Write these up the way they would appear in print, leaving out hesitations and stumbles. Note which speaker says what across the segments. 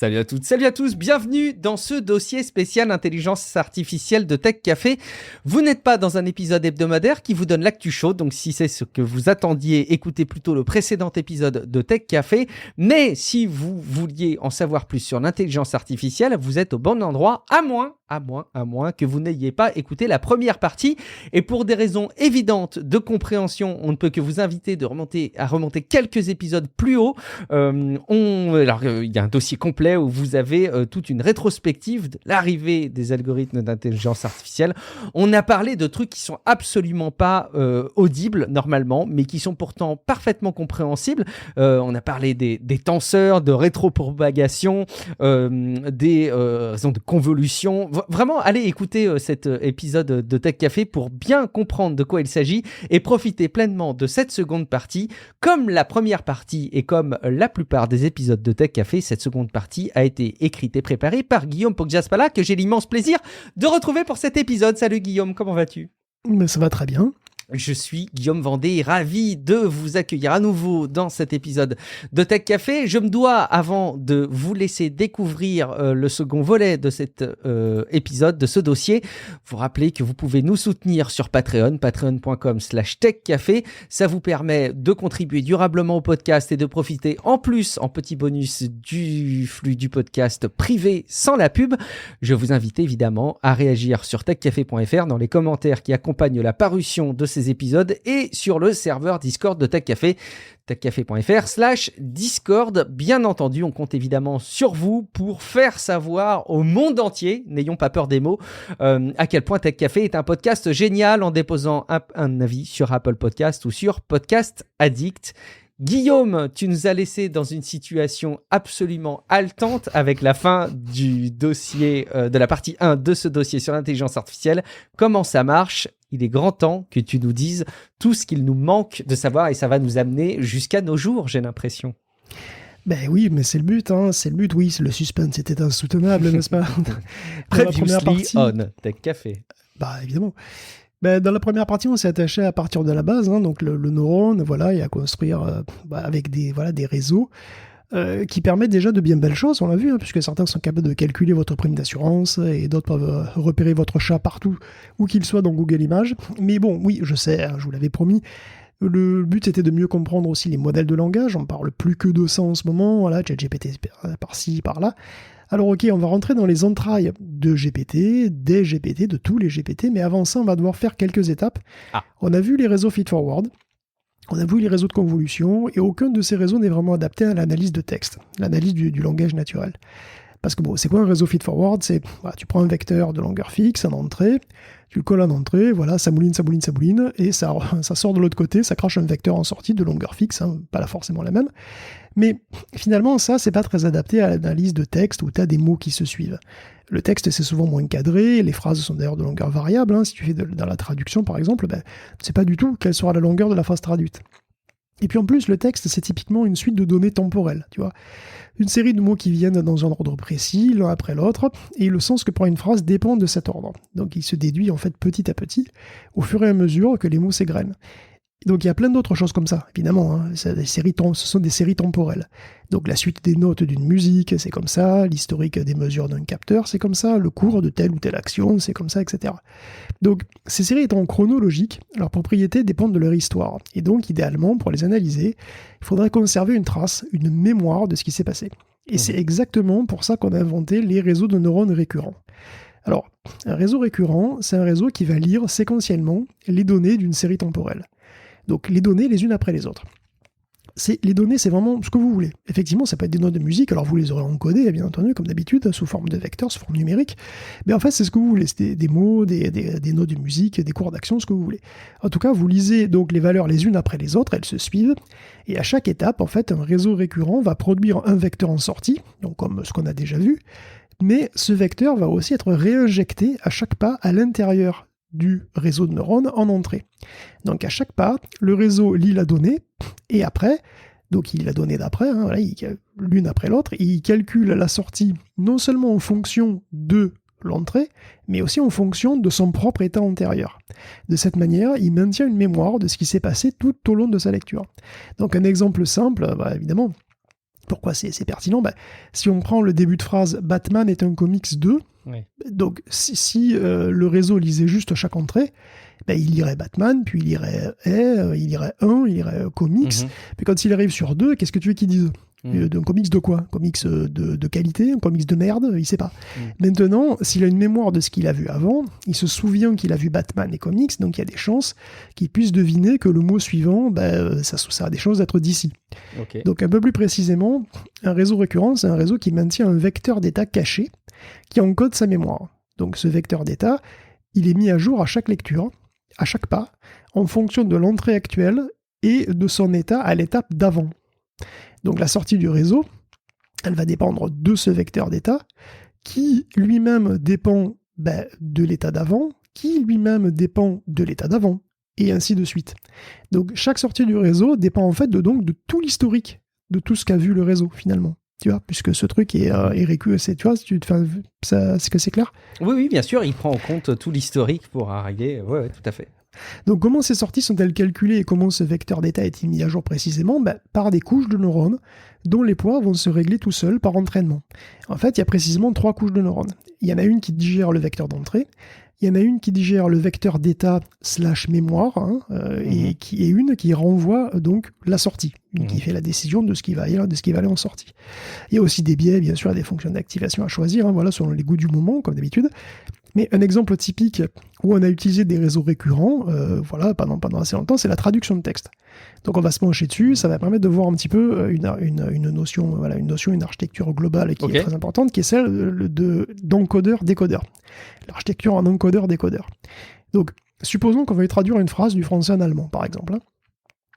Speaker 1: Salut à toutes, salut à tous, bienvenue dans ce dossier spécial intelligence artificielle de Tech Café. Vous n'êtes pas dans un épisode hebdomadaire qui vous donne l'actu chaude, donc si c'est ce que vous attendiez, écoutez plutôt le précédent épisode de Tech Café. Mais si vous vouliez en savoir plus sur l'intelligence artificielle, vous êtes au bon endroit, à moins que vous n'ayez pas écouté la première partie. Et pour des raisons évidentes de compréhension, on ne peut que vous inviter à remonter quelques épisodes plus haut. Il y a un dossier complet où vous avez toute une rétrospective de l'arrivée des algorithmes d'intelligence artificielle. On a parlé de trucs qui sont absolument pas audibles normalement, mais qui sont pourtant parfaitement compréhensibles. On a parlé des tenseurs, de rétropropagation, des raisons de convolution. Vraiment, allez écouter cet épisode de Tech Café pour bien comprendre de quoi il s'agit et profiter pleinement de cette seconde partie. Comme la première partie et comme la plupart des épisodes de Tech Café, cette seconde partie a été écrite et préparée par Guillaume Poggiaspala, que j'ai l'immense plaisir de retrouver pour cet épisode. Salut Guillaume, comment vas-tu ?
Speaker 2: Mais ça va très bien.
Speaker 1: Je suis Guillaume Vendée, ravi de vous accueillir à nouveau dans cet épisode de Tech Café. Je me dois, avant de vous laisser découvrir le second volet de cet épisode, de ce dossier, vous rappeler que vous pouvez nous soutenir sur Patreon, patreon.com/techcafé. Ça vous permet de contribuer durablement au podcast et de profiter en plus, en petit bonus, du flux du podcast privé sans la pub. Je vous invite évidemment à réagir sur techcafé.fr dans les commentaires qui accompagnent la parution de ces épisodes et sur le serveur Discord de Tech Café, techcafé.fr/Discord. Bien entendu, on compte évidemment sur vous pour faire savoir au monde entier, n'ayons pas peur des mots, à quel point Tech Café est un podcast génial en déposant un avis sur Apple Podcast ou sur Podcast Addict. Guillaume, tu nous as laissé dans une situation absolument haletante avec la fin du dossier, de la partie 1 de ce dossier sur l'intelligence artificielle. Comment ça marche ? Il est grand temps que tu nous dises tout ce qu'il nous manque de savoir et ça va nous amener jusqu'à nos jours, j'ai l'impression.
Speaker 2: Ben oui, mais c'est le but, oui, le suspense était insoutenable, n'est-ce pas?
Speaker 1: Previously on Tech Café.
Speaker 2: Bah évidemment. Ben, dans la première partie, on s'est attaché à partir de la base, donc le neurone, voilà, et à construire avec des réseaux qui permettent déjà de bien belles choses, on l'a vu, puisque certains sont capables de calculer votre prime d'assurance et d'autres peuvent repérer votre chat partout, où qu'il soit dans Google Images. Mais bon, oui, je sais, je vous l'avais promis. Le but était de mieux comprendre aussi les modèles de langage. On parle plus que de ça en ce moment, voilà, ChatGPT par-ci, par-là. Alors ok, on va rentrer dans les entrailles de GPT, des GPT, de tous les GPT, mais avant ça, on va devoir faire quelques étapes. On a vu les réseaux feed-forward, on a vu les réseaux de convolution, et aucun de ces réseaux n'est vraiment adapté à l'analyse de texte, l'analyse du langage naturel. Parce que bon, c'est quoi un réseau feed-forward ? C'est, voilà, tu prends un vecteur de longueur fixe, en entrée, tu le colles en entrée, voilà, ça mouline, et ça sort de l'autre côté, ça crache un vecteur en sortie de longueur fixe, pas forcément la même. Mais finalement, ça, c'est pas très adapté à l'analyse de texte où tu as des mots qui se suivent. Le texte, c'est souvent moins cadré, les phrases sont d'ailleurs de longueur variable. Si tu fais dans la traduction, par exemple, tu sais pas du tout quelle sera la longueur de la phrase traduite. Et puis en plus, le texte, c'est typiquement une suite de données temporelles, tu vois. Une série de mots qui viennent dans un ordre précis, l'un après l'autre, et le sens que prend une phrase dépend de cet ordre. Donc il se déduit en fait petit à petit, au fur et à mesure que les mots s'égrènent. Donc il y a plein d'autres choses comme ça, évidemment, ce sont des séries temporelles. Donc la suite des notes d'une musique, c'est comme ça, l'historique des mesures d'un capteur, c'est comme ça, le cours de telle ou telle action, c'est comme ça, etc. Donc ces séries étant chronologiques, leurs propriétés dépendent de leur histoire. Et donc idéalement, pour les analyser, il faudrait conserver une trace, une mémoire de ce qui s'est passé. Et c'est exactement pour ça qu'on a inventé les réseaux de neurones récurrents. Alors, un réseau récurrent, c'est un réseau qui va lire séquentiellement les données d'une série temporelle. Donc les données les unes après les autres. Les données, c'est vraiment ce que vous voulez. Effectivement, ça peut être des notes de musique, alors vous les aurez encodées, bien entendu, comme d'habitude, sous forme de vecteurs, sous forme numérique. Mais en fait, c'est ce que vous voulez. C'est des mots, des notes de musique, des cours d'action, ce que vous voulez. En tout cas, vous lisez donc les valeurs les unes après les autres, elles se suivent. Et à chaque étape, en fait, un réseau récurrent va produire un vecteur en sortie, donc comme ce qu'on a déjà vu. Mais ce vecteur va aussi être réinjecté à chaque pas à l'intérieur du réseau de neurones en entrée. Donc à chaque pas, le réseau lit la donnée, et après, donc il lit la donnée d'après, l'une après l'autre, et il calcule la sortie non seulement en fonction de l'entrée, mais aussi en fonction de son propre état antérieur. De cette manière, il maintient une mémoire de ce qui s'est passé tout au long de sa lecture. Donc un exemple simple, évidemment, Pourquoi c'est pertinent? Si on prend le début de phrase « Batman est un comics 2 », donc si le réseau lisait juste chaque entrée, il lirait Batman, puis il lirait il lirait 1, il lirait comics, puis quand il arrive sur 2, qu'est-ce que tu veux qu'il dise? D'un comics de quoi? Comics de qualité, un comics de merde, il sait pas. Maintenant, s'il a une mémoire de ce qu'il a vu avant, il se souvient qu'il a vu Batman et comics, donc il y a des chances qu'il puisse deviner que le mot suivant, ça a des chances d'être d'ici.
Speaker 1: Okay.
Speaker 2: Donc un peu plus précisément, un réseau récurrent, c'est un réseau qui maintient un vecteur d'état caché qui encode sa mémoire. Donc ce vecteur d'état, il est mis à jour à chaque lecture, à chaque pas, en fonction de l'entrée actuelle et de son état à l'étape d'avant. Donc la sortie du réseau, elle va dépendre de ce vecteur d'état, qui lui-même dépend de l'état d'avant, qui lui-même dépend de l'état d'avant, et ainsi de suite. Donc chaque sortie du réseau dépend en fait de tout l'historique de tout ce qu'a vu le réseau finalement. Tu vois, puisque ce truc est récurrent, tu vois, c'est que c'est clair?
Speaker 1: Oui, bien sûr, il prend en compte tout l'historique pour arriver. Ouais, tout à fait.
Speaker 2: Donc comment ces sorties sont-elles calculées et comment ce vecteur d'état est-il mis à jour précisément? Par des couches de neurones dont les poids vont se régler tout seuls par entraînement. En fait, il y a précisément 3 couches de neurones. Il y en a une qui digère le vecteur d'entrée, il y en a une qui digère le vecteur d'état / mémoire, et une qui renvoie donc la sortie, qui fait la décision de ce qui va aller en sortie. Il y a aussi des biais, bien sûr, des fonctions d'activation à choisir, selon les goûts du moment, comme d'habitude. Mais un exemple typique où on a utilisé des réseaux récurrents, pendant assez longtemps, c'est la traduction de texte. Donc on va se pencher dessus, ça va permettre de voir un petit peu une notion, une architecture globale qui est très importante, qui est celle d'encodeur-décodeur. L'architecture en encodeur-décodeur. Donc, supposons qu'on veuille traduire une phrase du français en allemand, par exemple.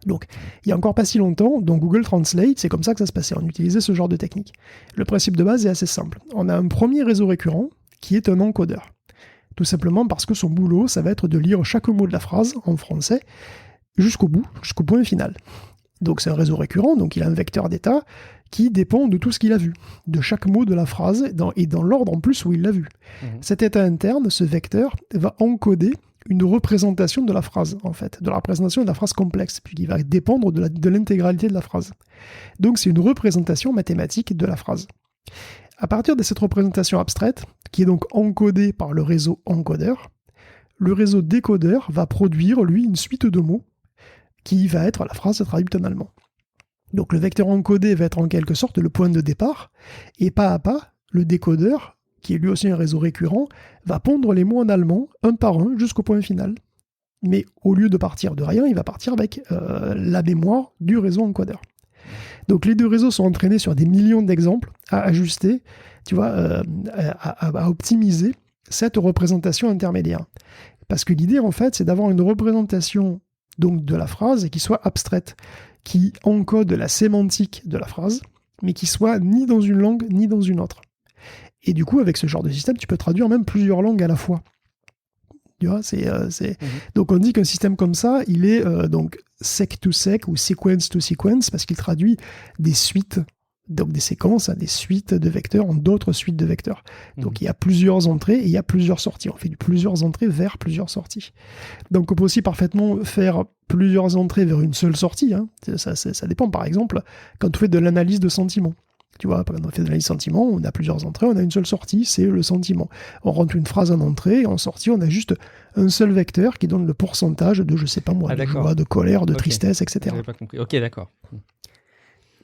Speaker 2: Donc, il n'y a encore pas si longtemps, dans Google Translate, c'est comme ça que ça se passait, on utilisait ce genre de technique. Le principe de base est assez simple. On a un premier réseau récurrent qui est un encodeur. Tout simplement parce que son boulot, ça va être de lire chaque mot de la phrase en français jusqu'au bout, jusqu'au point final. Donc c'est un réseau récurrent, donc il a un vecteur d'état qui dépend de tout ce qu'il a vu, de chaque mot de la phrase et dans l'ordre en plus où il l'a vu. Cet état interne, ce vecteur, va encoder une représentation de la phrase, en fait, de la représentation de la phrase complexe, puisqu'il va dépendre de l'intégralité de la phrase. Donc c'est une représentation mathématique de la phrase. À partir de cette représentation abstraite, qui est donc encodée par le réseau encodeur, le réseau décodeur va produire, lui, une suite de mots qui va être la phrase traduite en allemand. Donc le vecteur encodé va être en quelque sorte le point de départ, et pas à pas, le décodeur, qui est lui aussi un réseau récurrent, va pondre les mots en allemand, un par un, jusqu'au point final. Mais au lieu de partir de rien, il va partir avec la mémoire du réseau encodeur. Donc les deux réseaux sont entraînés sur des millions d'exemples à ajuster, à optimiser cette représentation intermédiaire. Parce que l'idée, en fait, c'est d'avoir une représentation donc, de la phrase qui soit abstraite, qui encode la sémantique de la phrase, mais qui soit ni dans une langue ni dans une autre. Et du coup, avec ce genre de système, tu peux traduire même plusieurs langues à la fois. Tu vois, Donc on dit qu'un système comme ça, il est donc sec to sec ou sequence to sequence parce qu'il traduit des suites, donc des séquences, des suites de vecteurs en d'autres suites de vecteurs. Donc il y a plusieurs entrées et il y a plusieurs sorties. On fait plusieurs entrées vers plusieurs sorties. Donc on peut aussi parfaitement faire plusieurs entrées vers une seule sortie. Ça dépend, par exemple, quand on fait de l'analyse de sentiments. Tu vois, quand on fait de l'analyse sentiment, on a plusieurs entrées, on a une seule sortie, c'est le sentiment. On rentre une phrase en entrée, et en sortie, on a juste un seul vecteur qui donne le pourcentage de, je sais pas moi, de joie, de colère, de tristesse, etc.
Speaker 1: J'avais pas compris. Ok, d'accord.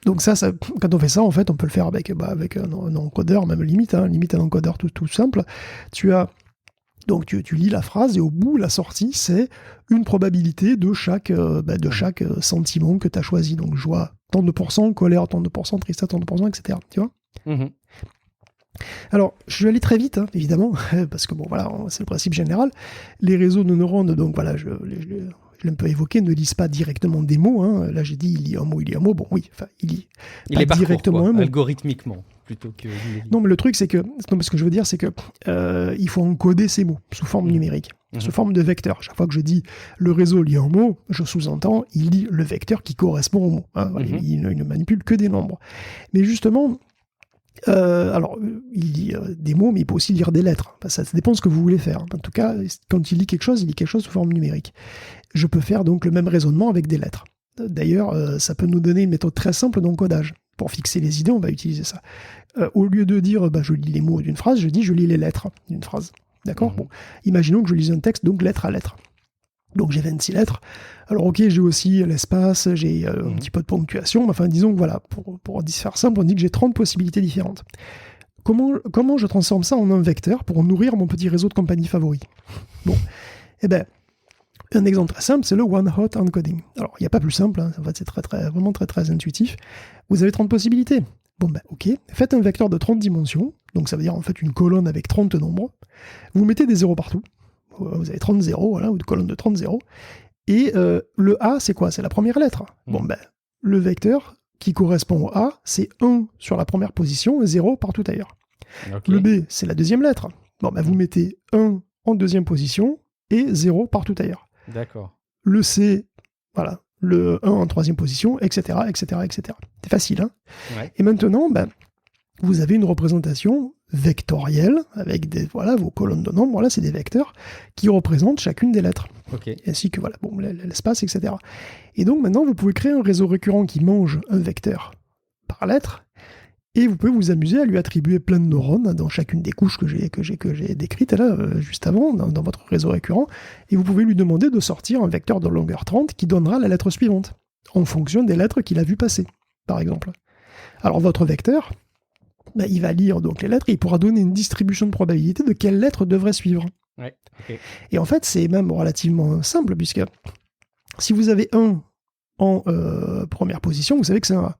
Speaker 2: Donc ça, quand on fait ça, en fait, on peut le faire avec un encodeur, même limite un encodeur tout simple. Donc tu lis la phrase et au bout, la sortie, c'est une probabilité de chaque sentiment que tu as choisi. Donc joie, tant de pourcents, colère, tant de pourcents, tristesse, tant de pourcents, etc. Tu vois ? Alors, je vais aller très vite, évidemment, parce que c'est le principe général. Les réseaux de neurones, donc voilà, je l'ai un peu évoqué, ne lisent pas directement des mots. Là, j'ai dit, il lit un mot. Bon, oui, il lit
Speaker 1: pas
Speaker 2: directement un mot.
Speaker 1: Algorithmiquement, plutôt que...
Speaker 2: Non, mais le truc, c'est que... Non, mais ce que je veux dire, c'est que il faut encoder ces mots sous forme numérique, sous forme de vecteur. Chaque fois que je dis le réseau lit un mot, je sous-entends, il lit le vecteur qui correspond au mot. Il ne manipule que des nombres. Mais justement... il lit des mots, mais il peut aussi lire des lettres. Ça dépend de ce que vous voulez faire. En tout cas, quand il lit quelque chose sous forme numérique. Je peux faire donc le même raisonnement avec des lettres. D'ailleurs, ça peut nous donner une méthode très simple d'encodage pour fixer les idées, on va utiliser ça. Au lieu de dire je lis les mots d'une phrase, je dis je lis les lettres d'une phrase. D'accord ? Bon, imaginons que je lise un texte, donc lettre à lettre. Donc j'ai 26 lettres. Alors ok, j'ai aussi l'espace, j'ai un petit peu de ponctuation, enfin disons que voilà, pour faire simple, on dit que j'ai 30 possibilités différentes. Comment je transforme ça en un vecteur pour nourrir mon petit réseau de compagnie favori ? Bon, eh ben, un exemple très simple, c'est le one-hot encoding. Alors, il n'y a pas plus simple, hein, en fait, c'est vraiment très intuitif. Vous avez 30 possibilités. Bon, ben, ok, faites un vecteur de 30 dimensions, donc ça veut dire en fait une colonne avec 30 nombres. Vous mettez des zéros partout. Vous avez 30 zéros, voilà, ou une colonne de 30 zéros. Et le A, c'est quoi ? C'est la première lettre. Bon, ben, le vecteur qui correspond au A, c'est 1 sur la première position et 0 partout ailleurs. Okay. Le B, c'est la deuxième lettre. Bon, ben, vous mettez 1 en deuxième position et 0 partout ailleurs.
Speaker 1: D'accord.
Speaker 2: Le C, voilà, le 1 en troisième position, etc., etc., etc. C'est facile, hein ? Ouais. Et maintenant, ben, vous avez une représentation vectorielle avec vos colonnes de nombres. Voilà, c'est des vecteurs qui représentent chacune des lettres.
Speaker 1: Okay.
Speaker 2: Ainsi que voilà, bon, l'espace, etc. Et donc maintenant, vous pouvez créer un réseau récurrent qui mange un vecteur par lettre. Et vous pouvez vous amuser à lui attribuer plein de neurones dans chacune des couches que j'ai décrites là, juste avant, dans votre réseau récurrent. Et vous pouvez lui demander de sortir un vecteur de longueur 30 qui donnera la lettre suivante, en fonction des lettres qu'il a vues passer, par exemple. Alors votre vecteur, ben, il va lire donc les lettres et il pourra donner une distribution de probabilité de quelle lettre devrait suivre.
Speaker 1: Ouais, okay.
Speaker 2: Et en fait, c'est même relativement simple, puisque si vous avez 1 en première position, vous savez que c'est un A.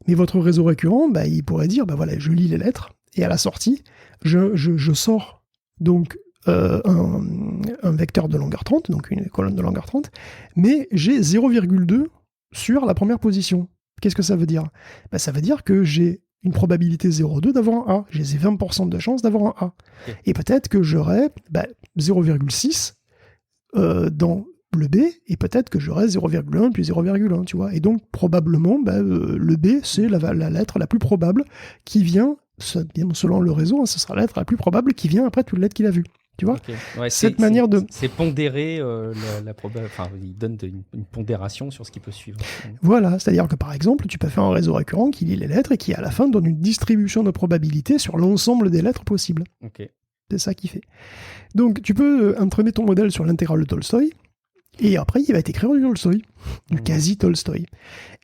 Speaker 2: Mais votre réseau récurrent, bah, il pourrait dire, bah voilà, je lis les lettres, et à la sortie, je sors donc un vecteur de longueur 30, donc une colonne de longueur 30, mais j'ai 0,2 sur la première position. Qu'est-ce que ça veut dire ? Bah, ça veut dire que j'ai une probabilité 0,2 d'avoir un A. J'ai 20% de chance d'avoir un A. Okay. Et peut-être que j'aurai 0,6 dans le B, et peut-être que j'aurai 0,1 puis 0,1, tu vois. Et donc, probablement, le B, c'est la lettre la plus probable qui vient, selon le réseau, hein, ce sera la lettre la plus probable qui vient après toute lettre qu'il a vue. Tu vois,
Speaker 1: okay. Ouais,
Speaker 2: cette manière de...
Speaker 1: C'est pondérer la probabilité... Enfin, il donne une pondération sur ce qui peut suivre.
Speaker 2: Voilà, c'est-à-dire que, par exemple, tu peux faire un réseau récurrent qui lit les lettres et qui, à la fin, donne une distribution de probabilité sur l'ensemble des lettres possibles.
Speaker 1: Okay.
Speaker 2: C'est ça qu'il fait. Donc, tu peux entraîner ton modèle sur l'intégrale de Tolstoï, et après, il va t'écrire du Tolstoï, du quasi-Tolstoï.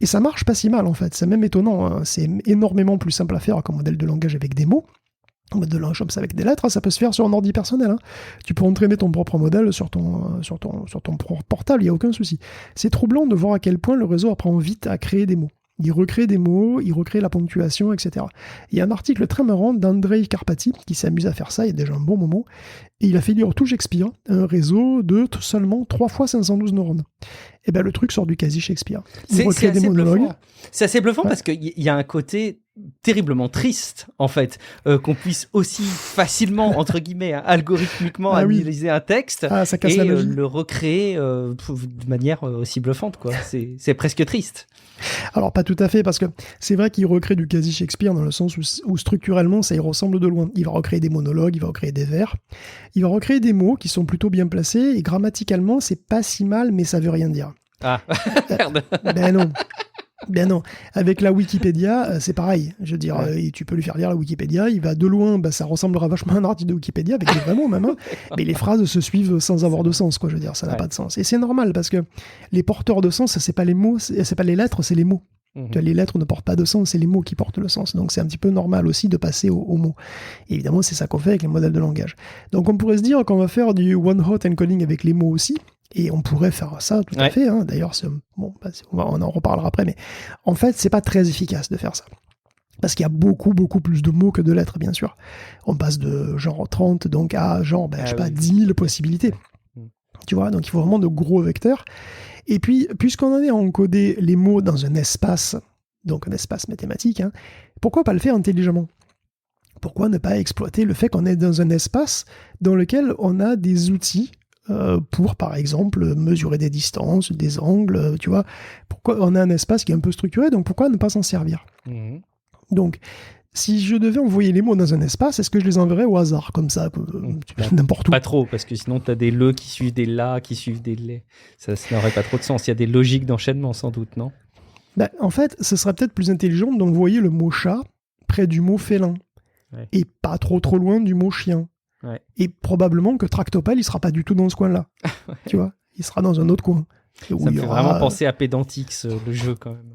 Speaker 2: Et ça marche pas si mal, en fait. C'est même étonnant. Hein. C'est énormément plus simple à faire qu'un modèle de langage avec des mots. Un modèle de langage comme ça avec des lettres, ça peut se faire sur un ordi personnel. Hein. Tu peux entraîner ton propre modèle sur ton portable, il n'y a aucun souci. C'est troublant de voir à quel point le réseau apprend vite à créer des mots. Il recrée des mots, il recrée la ponctuation, etc. Il y a un article très marrant d'Andrei Karpathy qui s'amuse à faire ça il y a déjà un bon moment, et il a fait lire tout Shakespeare, un réseau de seulement 3 fois 512 neurones. Et bien le truc sort du quasi Shakespeare. Il recrée des monologues.
Speaker 1: Bluffant. C'est assez bluffant parce qu'il y a un côté terriblement triste, en fait, qu'on puisse aussi facilement, entre guillemets, algorithmiquement analyser un texte et le recréer de manière aussi bluffante, quoi. C'est presque triste.
Speaker 2: Alors, pas tout à fait, parce que c'est vrai qu'il recrée du quasi-Shakespeare dans le sens où structurellement, ça y ressemble de loin. Il va recréer des monologues, il va recréer des vers, il va recréer des mots qui sont plutôt bien placés, et grammaticalement, c'est pas si mal, mais ça veut rien dire.
Speaker 1: Ah, merde.
Speaker 2: Ben non. Avec la Wikipédia, c'est pareil. Je veux dire, tu peux lui faire lire la Wikipédia, il va de loin, ça ressemblera vachement à un article de Wikipédia, avec des vrais mots même, hein, mais les phrases se suivent sans avoir de sens, quoi. Je veux dire, ça n'a pas de sens. Et c'est normal, parce que les porteurs de sens, c'est pas les mots, c'est pas les lettres, c'est les mots. Mmh. Les lettres ne portent pas de sens, c'est les mots qui portent le sens. Donc c'est un petit peu normal aussi de passer aux mots. Et évidemment, c'est ça qu'on fait avec les modèles de langage. Donc on pourrait se dire qu'on va faire du one-hot encoding avec les mots aussi. Et on pourrait faire ça tout à fait. Hein. D'ailleurs, on en reparlera après, mais en fait, c'est pas très efficace de faire ça. Parce qu'il y a beaucoup plus de mots que de lettres, bien sûr. On passe de genre 30 donc à genre, 10 000 possibilités. Tu vois, donc il faut vraiment de gros vecteurs. Et puis, puisqu'on en est à encoder les mots dans un espace, donc un espace mathématique, hein, pourquoi pas le faire intelligemment ? Pourquoi ne pas exploiter le fait qu'on est dans un espace dans lequel on a des outils pour, par exemple, mesurer des distances, des angles, tu vois. Pourquoi on a un espace qui est un peu structuré, donc pourquoi ne pas s'en servir ? Donc, si je devais envoyer les mots dans un espace, est-ce que je les enverrais au hasard, comme ça, n'importe où ?
Speaker 1: Pas trop, parce que sinon, tu as des le qui suivent des la, qui suivent des les. Ça n'aurait pas trop de sens. Il y a des logiques d'enchaînement, sans doute, non ?
Speaker 2: En fait, ce serait peut-être plus intelligent d'envoyer le mot chat près du mot félin.
Speaker 1: Ouais.
Speaker 2: Et pas trop loin du mot chien.
Speaker 1: Ouais.
Speaker 2: Et probablement que Tractopelle, il sera pas du tout dans ce coin-là. Tu vois, il sera dans un autre coin.
Speaker 1: Ça me fait vraiment penser à Pedantix, le jeu quand même.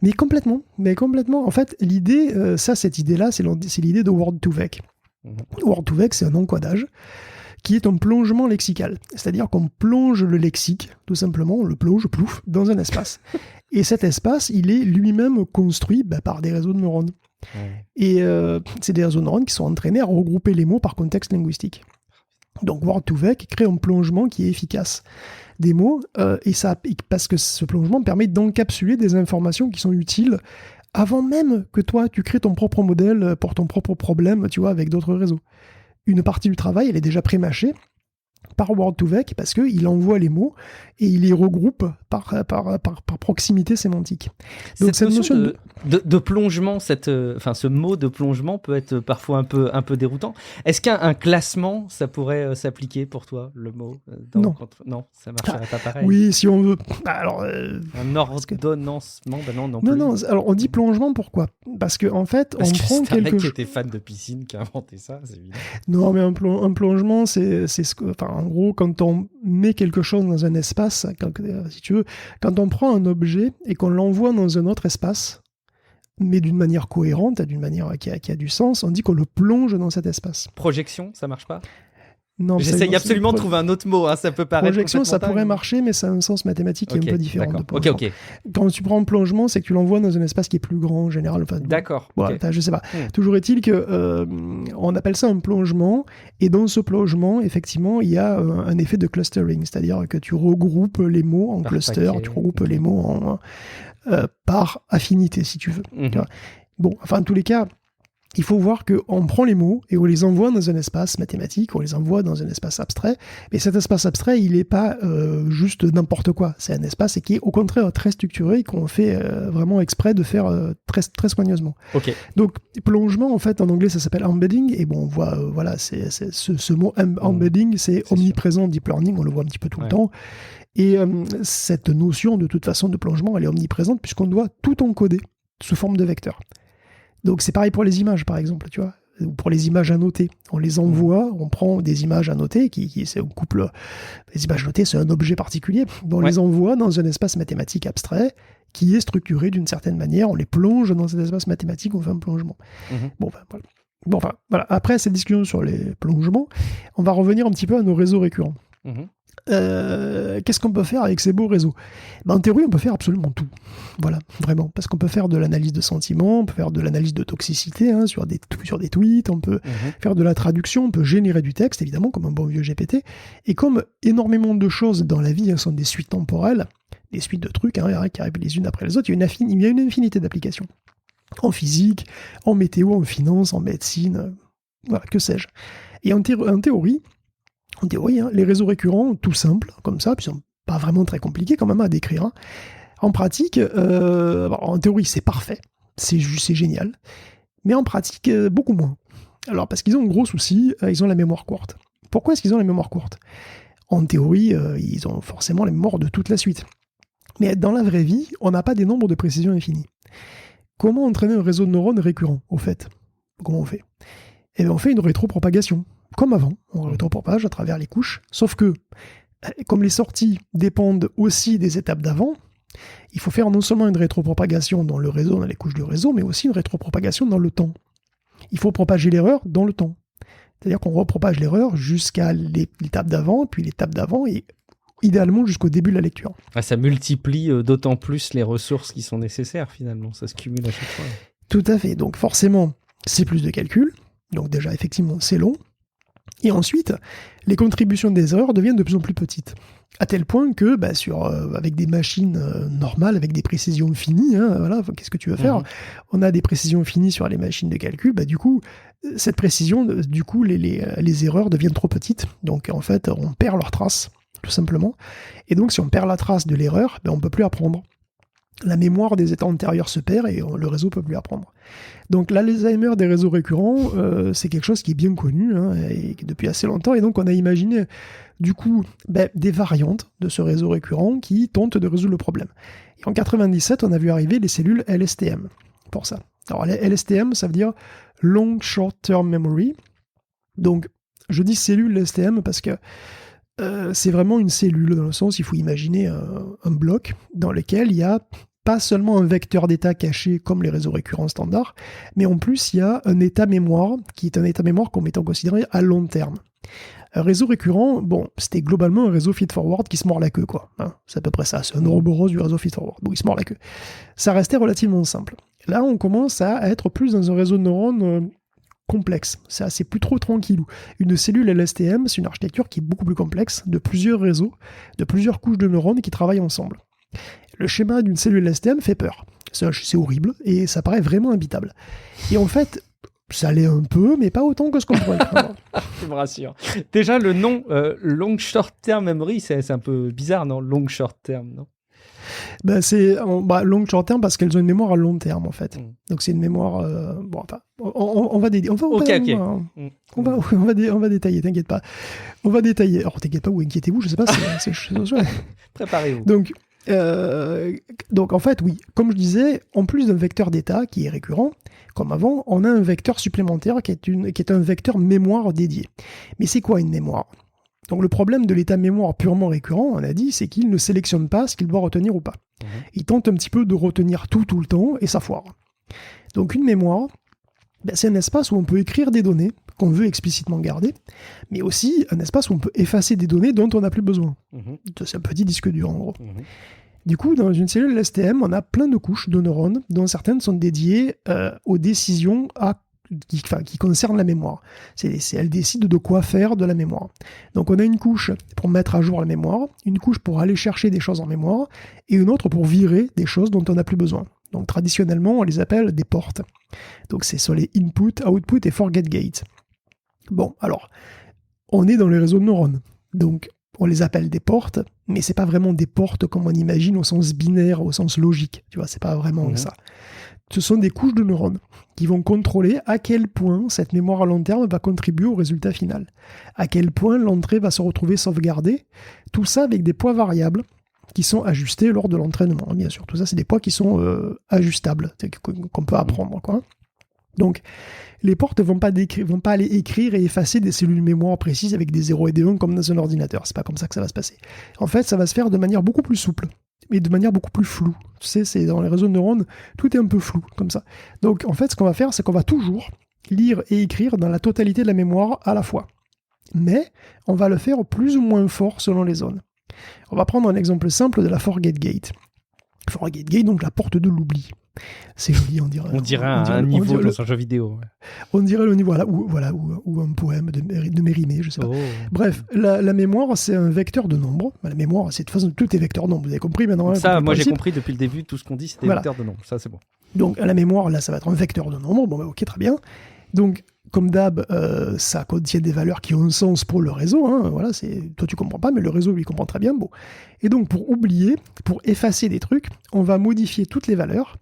Speaker 2: Mais complètement. En fait, l'idée, cette idée-là, c'est l'idée de Word2Vec. Word2Vec, c'est un encodage qui est un plongement lexical. C'est-à-dire qu'on plonge le lexique, tout simplement, on le plonge, plouf, dans un espace. Et cet espace, il est lui-même construit par des réseaux de neurones. Ouais. Et c'est des réseaux de neurones qui sont entraînés à regrouper les mots par contexte linguistique. Donc Word2Vec crée un plongement qui est efficace des mots, parce que ce plongement permet d'encapsuler des informations qui sont utiles avant même que toi, tu crées ton propre modèle pour ton propre problème, tu vois, avec d'autres réseaux. Une partie du travail, elle est déjà pré-mâchée par Word2Vec parce qu'il envoie les mots et il les regroupe par proximité sémantique.
Speaker 1: Donc cette notion de plongement, ce mot de plongement peut être parfois un peu déroutant. Est-ce qu'un classement, ça pourrait s'appliquer pour toi, le mot
Speaker 2: Non.
Speaker 1: Non, ça marcherait pas pareil.
Speaker 2: Oui, si on veut. Alors,
Speaker 1: un ordonnancement, non plus.
Speaker 2: Non, alors on dit plongement, pourquoi ? Parce qu'en fait, on prend quelque chose.
Speaker 1: C'est un mec qui était fan de piscine qui a inventé ça, c'est évident.
Speaker 2: Non, mais un plongement, c'est ce que. Enfin, en gros, quand on met quelque chose dans un espace, si tu veux, quand on prend un objet et qu'on l'envoie dans un autre espace, mais d'une manière cohérente, d'une manière qui a du sens, on dit qu'on le plonge dans cet espace.
Speaker 1: Projection, ça marche pas ?
Speaker 2: Non,
Speaker 1: j'essaye absolument de trouver un autre mot, hein, ça peut paraître
Speaker 2: projection, ça pourrait marcher, mais ça a un sens mathématique qui est un peu différent.
Speaker 1: Ok.
Speaker 2: Quand tu prends un plongement, c'est que tu l'envoies dans un espace qui est plus grand en général. Enfin,
Speaker 1: d'accord.
Speaker 2: Voilà, je sais pas. Toujours est-il que on appelle ça un plongement, et dans ce plongement, effectivement, il y a un effet de clustering, c'est-à-dire que tu regroupes les mots en cluster, tu regroupes les mots par affinité, si tu veux. Tu vois. Bon, enfin, en tous les cas, il faut voir qu'on prend les mots et on les envoie dans un espace mathématique, on les envoie dans un espace abstrait, mais cet espace abstrait, il n'est pas juste n'importe quoi. C'est un espace qui est au contraire très structuré et qu'on fait vraiment exprès de faire très, très soigneusement.
Speaker 1: Okay.
Speaker 2: Donc, plongement, en fait, en anglais, ça s'appelle embedding, et bon, on voit, voilà, ce mot embedding, c'est omniprésent deep learning, on le voit un petit peu tout le temps. Et cette notion, de toute façon, de plongement, elle est omniprésente puisqu'on doit tout encoder sous forme de vecteurs. Donc c'est pareil pour les images, par exemple, tu vois, ou pour les images annotées. On les envoie, on prend des images annotées, c'est un couple. Les images annotées, c'est un objet particulier. On les envoie dans un espace mathématique abstrait qui est structuré d'une certaine manière. On les plonge dans cet espace mathématique, on fait un plongement. Voilà. Après cette discussion sur les plongements, on va revenir un petit peu à nos réseaux récurrents. Qu'est-ce qu'on peut faire avec ces beaux réseaux ? En théorie, on peut faire absolument tout. Voilà, vraiment. Parce qu'on peut faire de l'analyse de sentiments, on peut faire de l'analyse de toxicité sur des tweets, on peut faire de la traduction, on peut générer du texte, évidemment, comme un bon vieux GPT. Et comme énormément de choses dans la vie sont des suites temporelles, des suites de trucs qui arrivent les unes après les autres, il y a une infinité d'applications. En physique, en météo, en finance, en médecine, voilà, que sais-je. Et en théorie, les réseaux récurrents, tout simples, comme ça, puis ils sont pas vraiment très compliqués quand même à décrire. Hein. En pratique, en théorie, c'est parfait, c'est génial, mais en pratique, beaucoup moins. Alors, parce qu'ils ont un gros souci, ils ont la mémoire courte. Pourquoi est-ce qu'ils ont la mémoire courte ? En théorie, ils ont forcément la mémoire de toute la suite. Mais dans la vraie vie, on n'a pas des nombres de précision infinis. Comment entraîner un réseau de neurones récurrent, au fait ? Comment on fait ? Eh bien, on fait une rétropropagation. Comme avant, on rétropropage à travers les couches, sauf que, comme les sorties dépendent aussi des étapes d'avant, il faut faire non seulement une rétropropagation dans le réseau, dans les couches du réseau, mais aussi une rétropropagation dans le temps. Il faut propager l'erreur dans le temps. C'est-à-dire qu'on repropage l'erreur jusqu'à l'étape d'avant, puis l'étape d'avant, et idéalement jusqu'au début de la lecture.
Speaker 1: Ça multiplie d'autant plus les ressources qui sont nécessaires, finalement. Ça se cumule à chaque fois.
Speaker 2: Tout à fait. Donc forcément, c'est plus de calcul. Donc déjà, effectivement, c'est long. Et ensuite, les contributions des erreurs deviennent de plus en plus petites. À tel point que, avec des machines normales, avec des précisions finies, qu'est-ce que tu veux faire ? On a des précisions finies sur les machines de calcul. Du coup, cette précision, les erreurs deviennent trop petites. Donc, en fait, on perd leur trace, tout simplement. Et donc, si on perd la trace de l'erreur, on ne peut plus apprendre. la mémoire des états antérieurs se perd et le réseau peut plus apprendre. Donc l'Alzheimer des réseaux récurrents, c'est quelque chose qui est bien connu et depuis assez longtemps. Et donc on a imaginé du coup des variantes de ce réseau récurrent qui tentent de résoudre le problème. Et en 97, on a vu arriver les cellules LSTM pour ça. Alors les LSTM, ça veut dire Long Short Term Memory. Donc je dis cellule LSTM parce que c'est vraiment une cellule, dans le sens, il faut imaginer un bloc dans lequel il y a pas seulement un vecteur d'état caché comme les réseaux récurrents standards, mais en plus il y a un état mémoire, qui est un état mémoire qu'on met en considération à long terme. Un réseau récurrent, bon, c'était globalement un réseau feed-forward qui se mord la queue, quoi. C'est à peu près ça, c'est un Ouroboros du réseau feed-forward, donc il se mord la queue. Ça restait relativement simple. Là, on commence à être plus dans un réseau de neurones complexe. C'est plus trop tranquillou. Une cellule LSTM, c'est une architecture qui est beaucoup plus complexe, de plusieurs réseaux, de plusieurs couches de neurones qui travaillent ensemble. Le schéma d'une cellule LSTM fait peur. C'est horrible et ça paraît vraiment habitable. Et en fait, ça l'est un peu, mais pas autant que ce qu'on pourrait craindre.
Speaker 1: Tu me rassures. Déjà, le nom Long Short Term Memory, c'est un peu bizarre, non? Long Short Term, non?
Speaker 2: C'est long short term parce qu'elles ont une mémoire à long terme en fait. Donc c'est une mémoire. On va détailler, t'inquiète pas. On va détailler. Alors t'inquiète pas ou inquiétez-vous, je sais pas.
Speaker 1: Préparez-vous.
Speaker 2: Donc en fait, oui, comme je disais, en plus d'un vecteur d'état qui est récurrent, comme avant, on a un vecteur supplémentaire qui est un vecteur mémoire dédié. Mais c'est quoi une mémoire ? Donc le problème de l'état mémoire purement récurrent, on a dit, c'est qu'il ne sélectionne pas ce qu'il doit retenir ou pas. Il tente un petit peu de retenir tout le temps, et ça foire. Donc une mémoire, c'est un espace où on peut écrire des données qu'on veut explicitement garder, mais aussi un espace où on peut effacer des données dont on n'a plus besoin. C'est un petit disque dur en gros. Du coup, dans une cellule LSTM, on a plein de couches de neurones, dont certaines sont dédiées aux décisions qui concerne la mémoire. Elle décide de quoi faire de la mémoire. Donc on a une couche pour mettre à jour la mémoire, une couche pour aller chercher des choses en mémoire, et une autre pour virer des choses dont on n'a plus besoin. Donc traditionnellement, on les appelle des portes. Donc ce sont les input, output et forget gates. Bon, alors, on est dans les réseaux de neurones. Donc on les appelle des portes, mais c'est pas vraiment des portes comme on imagine au sens binaire, au sens logique. Tu vois, c'est pas vraiment ça. Ce sont des couches de neurones qui vont contrôler à quel point cette mémoire à long terme va contribuer au résultat final, à quel point l'entrée va se retrouver sauvegardée, tout ça avec des poids variables qui sont ajustés lors de l'entraînement, bien sûr. Tout ça, c'est des poids qui sont ajustables, qu'on peut apprendre, quoi. Donc, les portes vont pas aller écrire et effacer des cellules mémoire précises avec des 0 et des 1 comme dans un ordinateur. C'est pas comme ça que ça va se passer. En fait, ça va se faire de manière beaucoup plus souple, mais de manière beaucoup plus floue. Tu sais, c'est dans les réseaux de neurones, tout est un peu flou, comme ça. Donc, en fait, ce qu'on va faire, c'est qu'on va toujours lire et écrire dans la totalité de la mémoire à la fois. Mais, on va le faire plus ou moins fort selon les zones. On va prendre un exemple simple de la forget gate. Forget gate, donc la porte de l'oubli. C'est joli, on dirait
Speaker 1: un niveau dans un jeu vidéo.
Speaker 2: On dirait le niveau, ou un poème de Mérimée, je sais pas. Bref, la mémoire, c'est un vecteur de nombres. La mémoire, c'est de toute façon, tout est vecteur de nombres. Vous avez compris maintenant?
Speaker 1: Ça, moi j'ai compris depuis le début, tout ce qu'on dit, c'était vecteur de nombres. Ça, c'est bon.
Speaker 2: Donc, la mémoire, là, ça va être un vecteur de nombres. Bon, ok, très bien. Donc, comme d'hab, ça contient des valeurs qui ont un sens pour le réseau. Voilà, toi, tu comprends pas, mais le réseau, lui, comprend très bien. Bon. Et donc, pour oublier, pour effacer des trucs, on va modifier toutes les valeurs,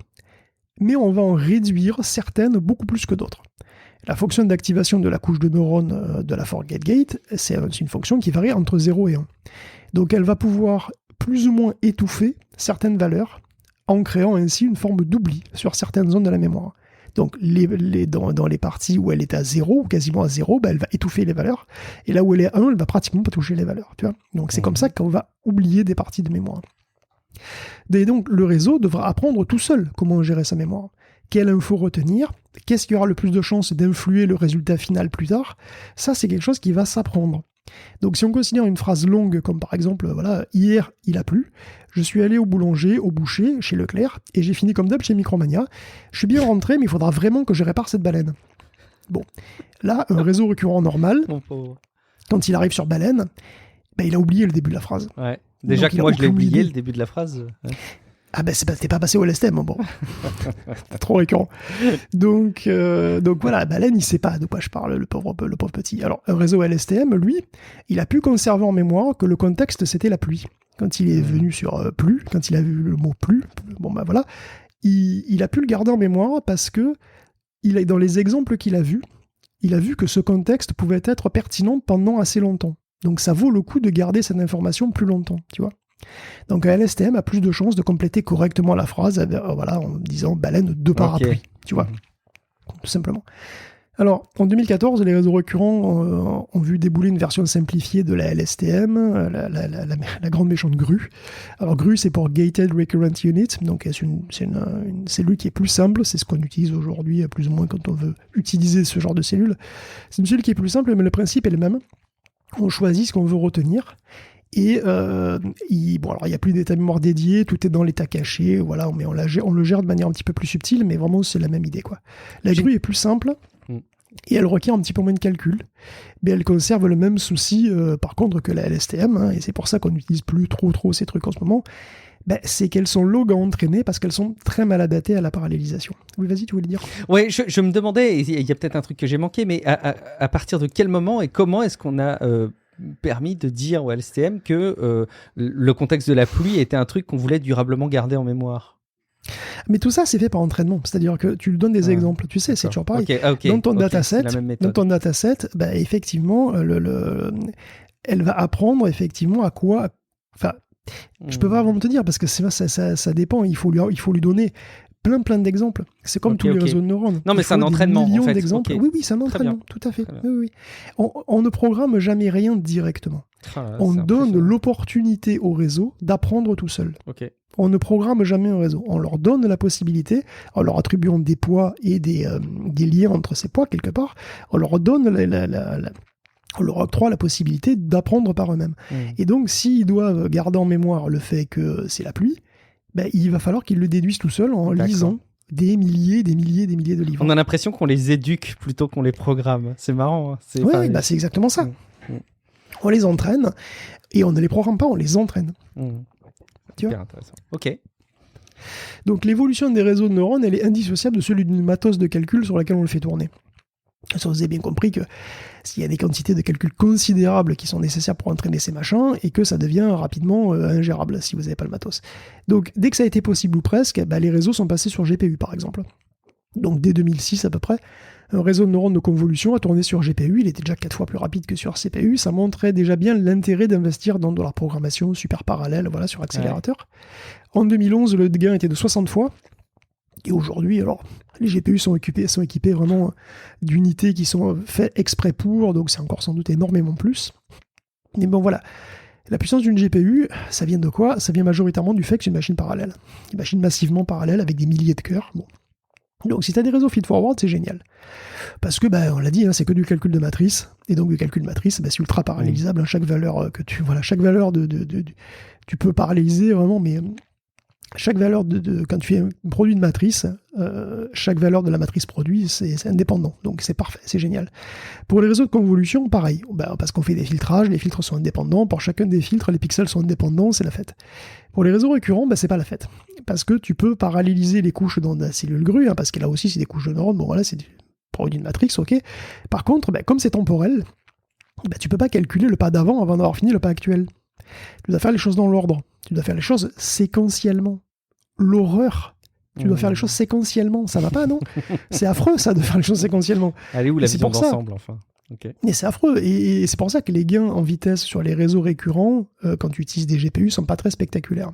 Speaker 2: mais on va en réduire certaines beaucoup plus que d'autres. La fonction d'activation de la couche de neurones de la forget gate, c'est une fonction qui varie entre 0 et 1. Donc elle va pouvoir plus ou moins étouffer certaines valeurs en créant ainsi une forme d'oubli sur certaines zones de la mémoire. Donc dans les parties où elle est à 0, ou quasiment à 0, elle va étouffer les valeurs, et là où elle est à 1, elle va pratiquement pas toucher les valeurs. Tu vois, donc c'est comme ça qu'on va oublier des parties de mémoire. Et donc le réseau devra apprendre tout seul comment gérer sa mémoire. Quelle info retenir? Qu'est-ce qui aura le plus de chances d'influer le résultat final plus tard? Ça, c'est quelque chose qui va s'apprendre. Donc si on considère une phrase longue comme par exemple, voilà, hier il a plu, je suis allé au boulanger, au boucher, chez Leclerc, et j'ai fini comme d'hab chez Micromania. Je suis bien rentré, mais il faudra vraiment que je répare cette baleine. Bon, là, un réseau récurrent normal, quand il arrive sur baleine, il a oublié le début de la phrase.
Speaker 1: Ouais. Déjà donc, que moi je l'ai oublié le début de la phrase. Ouais.
Speaker 2: Ah t'es pas passé au LSTM, bon. Trop récurrent. Donc voilà, baleine, il sait pas de quoi je parle, le pauvre petit. Alors, un réseau LSTM, lui, il a pu conserver en mémoire que le contexte, c'était la pluie. quand il est venu sur plus, quand il a vu le mot plus, bon bah voilà, il a pu le garder en mémoire parce que dans les exemples qu'il a vus, il a vu que ce contexte pouvait être pertinent pendant assez longtemps. Donc ça vaut le coup de garder cette information plus longtemps, tu vois. Donc un LSTM a plus de chances de compléter correctement la phrase en disant baleine de parapluie, tu vois, tout simplement. Alors, en 2014, les réseaux récurrents ont vu débouler une version simplifiée de la LSTM, la grande méchante GRU. Alors, GRU, c'est pour Gated Recurrent Unit, donc c'est une cellule qui est plus simple, c'est ce qu'on utilise aujourd'hui, plus ou moins quand on veut utiliser ce genre de cellule. C'est une cellule qui est plus simple, mais le principe est le même. On choisit ce qu'on veut retenir. Et il n'y a plus d'état de mémoire dédié, tout est dans l'état caché, voilà, on le gère de manière un petit peu plus subtile, mais vraiment c'est la même idée, quoi. La GRU est plus simple, et elle requiert un petit peu moins de calcul, mais elle conserve le même souci, par contre, que la LSTM, hein, et c'est pour ça qu'on n'utilise plus trop ces trucs en ce moment, c'est qu'elles sont longues à entraîner parce qu'elles sont très mal adaptées à la parallélisation. Oui, vas-y, tu voulais dire ?
Speaker 1: Oui, je me demandais, il y a peut-être un truc que j'ai manqué, mais à partir de quel moment et comment est-ce qu'on a permis de dire au LSTM que le contexte de la pluie était un truc qu'on voulait durablement garder en mémoire?
Speaker 2: Mais tout ça, c'est fait par entraînement. C'est-à-dire que tu lui donnes des exemples. Tu sais, c'est toujours pareil. Dans ton dataset, effectivement, elle va apprendre effectivement à quoi... Enfin, je peux pas vraiment te dire parce que ça dépend. Il faut lui donner plein d'exemples. C'est comme tous les réseaux de neurones.
Speaker 1: Non, mais c'est un entraînement,
Speaker 2: millions
Speaker 1: en fait.
Speaker 2: d'exemples. Oui, c'est un entraînement, tout à fait. Oui. On ne programme jamais rien directement. On donne l'opportunité au réseau d'apprendre tout seul. On ne programme jamais un réseau. On leur donne la possibilité, en leur attribuant des poids et des liens entre ces poids quelque part, on leur donne on leur octroie la possibilité d'apprendre par eux-mêmes. Et donc, s'ils doivent garder en mémoire le fait que c'est la pluie, il va falloir qu'ils le déduisent tout seuls en lisant des milliers de livres.
Speaker 1: On a l'impression qu'on les éduque plutôt qu'on les programme. C'est marrant. Hein.
Speaker 2: C'est exactement ça. On les entraîne et on ne les programme pas, on les entraîne. Tu vois ?
Speaker 1: Intéressant. Ok.
Speaker 2: Donc l'évolution des réseaux de neurones, elle est indissociable de celui d'une matos de calcul sur laquelle on le fait tourner. Ça, vous avez bien compris que s'il y a des quantités de calcul considérables qui sont nécessaires pour entraîner ces machins et que ça devient rapidement ingérable si vous n'avez pas le matos. Donc dès que ça a été possible ou presque, les réseaux sont passés sur GPU par exemple. Donc dès 2006 à peu près, un réseau de neurones de convolution a tourné sur GPU, il était déjà 4 fois plus rapide que sur CPU, ça montrait déjà bien l'intérêt d'investir dans de la programmation super parallèle, voilà, sur accélérateur. En 2011, le gain était de 60 fois. Et aujourd'hui, alors, les GPU sont équipés vraiment d'unités qui sont faites exprès pour, donc c'est encore sans doute énormément plus. Mais bon, voilà. La puissance d'une GPU, ça vient de quoi ? Ça vient majoritairement du fait que c'est une machine parallèle. Une machine massivement parallèle avec des milliers de cœurs. Bon. Donc si tu as des réseaux feed-forward, c'est génial. Parce que, on l'a dit, c'est que du calcul de matrice. Et donc du calcul de matrice, c'est ultra parallélisable. Hein, chaque valeur chaque valeur tu peux paralléliser vraiment, mais... Chaque valeur quand tu fais un produit de matrice, chaque valeur de la matrice produit, c'est indépendant. Donc c'est parfait, c'est génial. Pour les réseaux de convolution, pareil. Parce qu'on fait des filtrages, les filtres sont indépendants. Pour chacun des filtres, les pixels sont indépendants, c'est la fête. Pour les réseaux récurrents, c'est pas la fête. Parce que tu peux paralléliser les couches dans la cellule GRU, parce que là aussi c'est des couches de neurones. Bon voilà, c'est du produit de matrice, ok. Par contre, comme c'est temporel, tu peux pas calculer le pas d'avant avant d'avoir fini le pas actuel. Tu dois faire les choses dans l'ordre. Tu dois faire les choses séquentiellement. L'horreur. Tu dois faire les choses séquentiellement. Ça va pas, non ? C'est affreux, ça, de faire les choses séquentiellement.
Speaker 1: Allez, où la vision d'ensemble, enfin. Okay.
Speaker 2: Mais c'est affreux. Et c'est pour ça que les gains en vitesse sur les réseaux récurrents, quand tu utilises des GPU, sont pas très spectaculaires.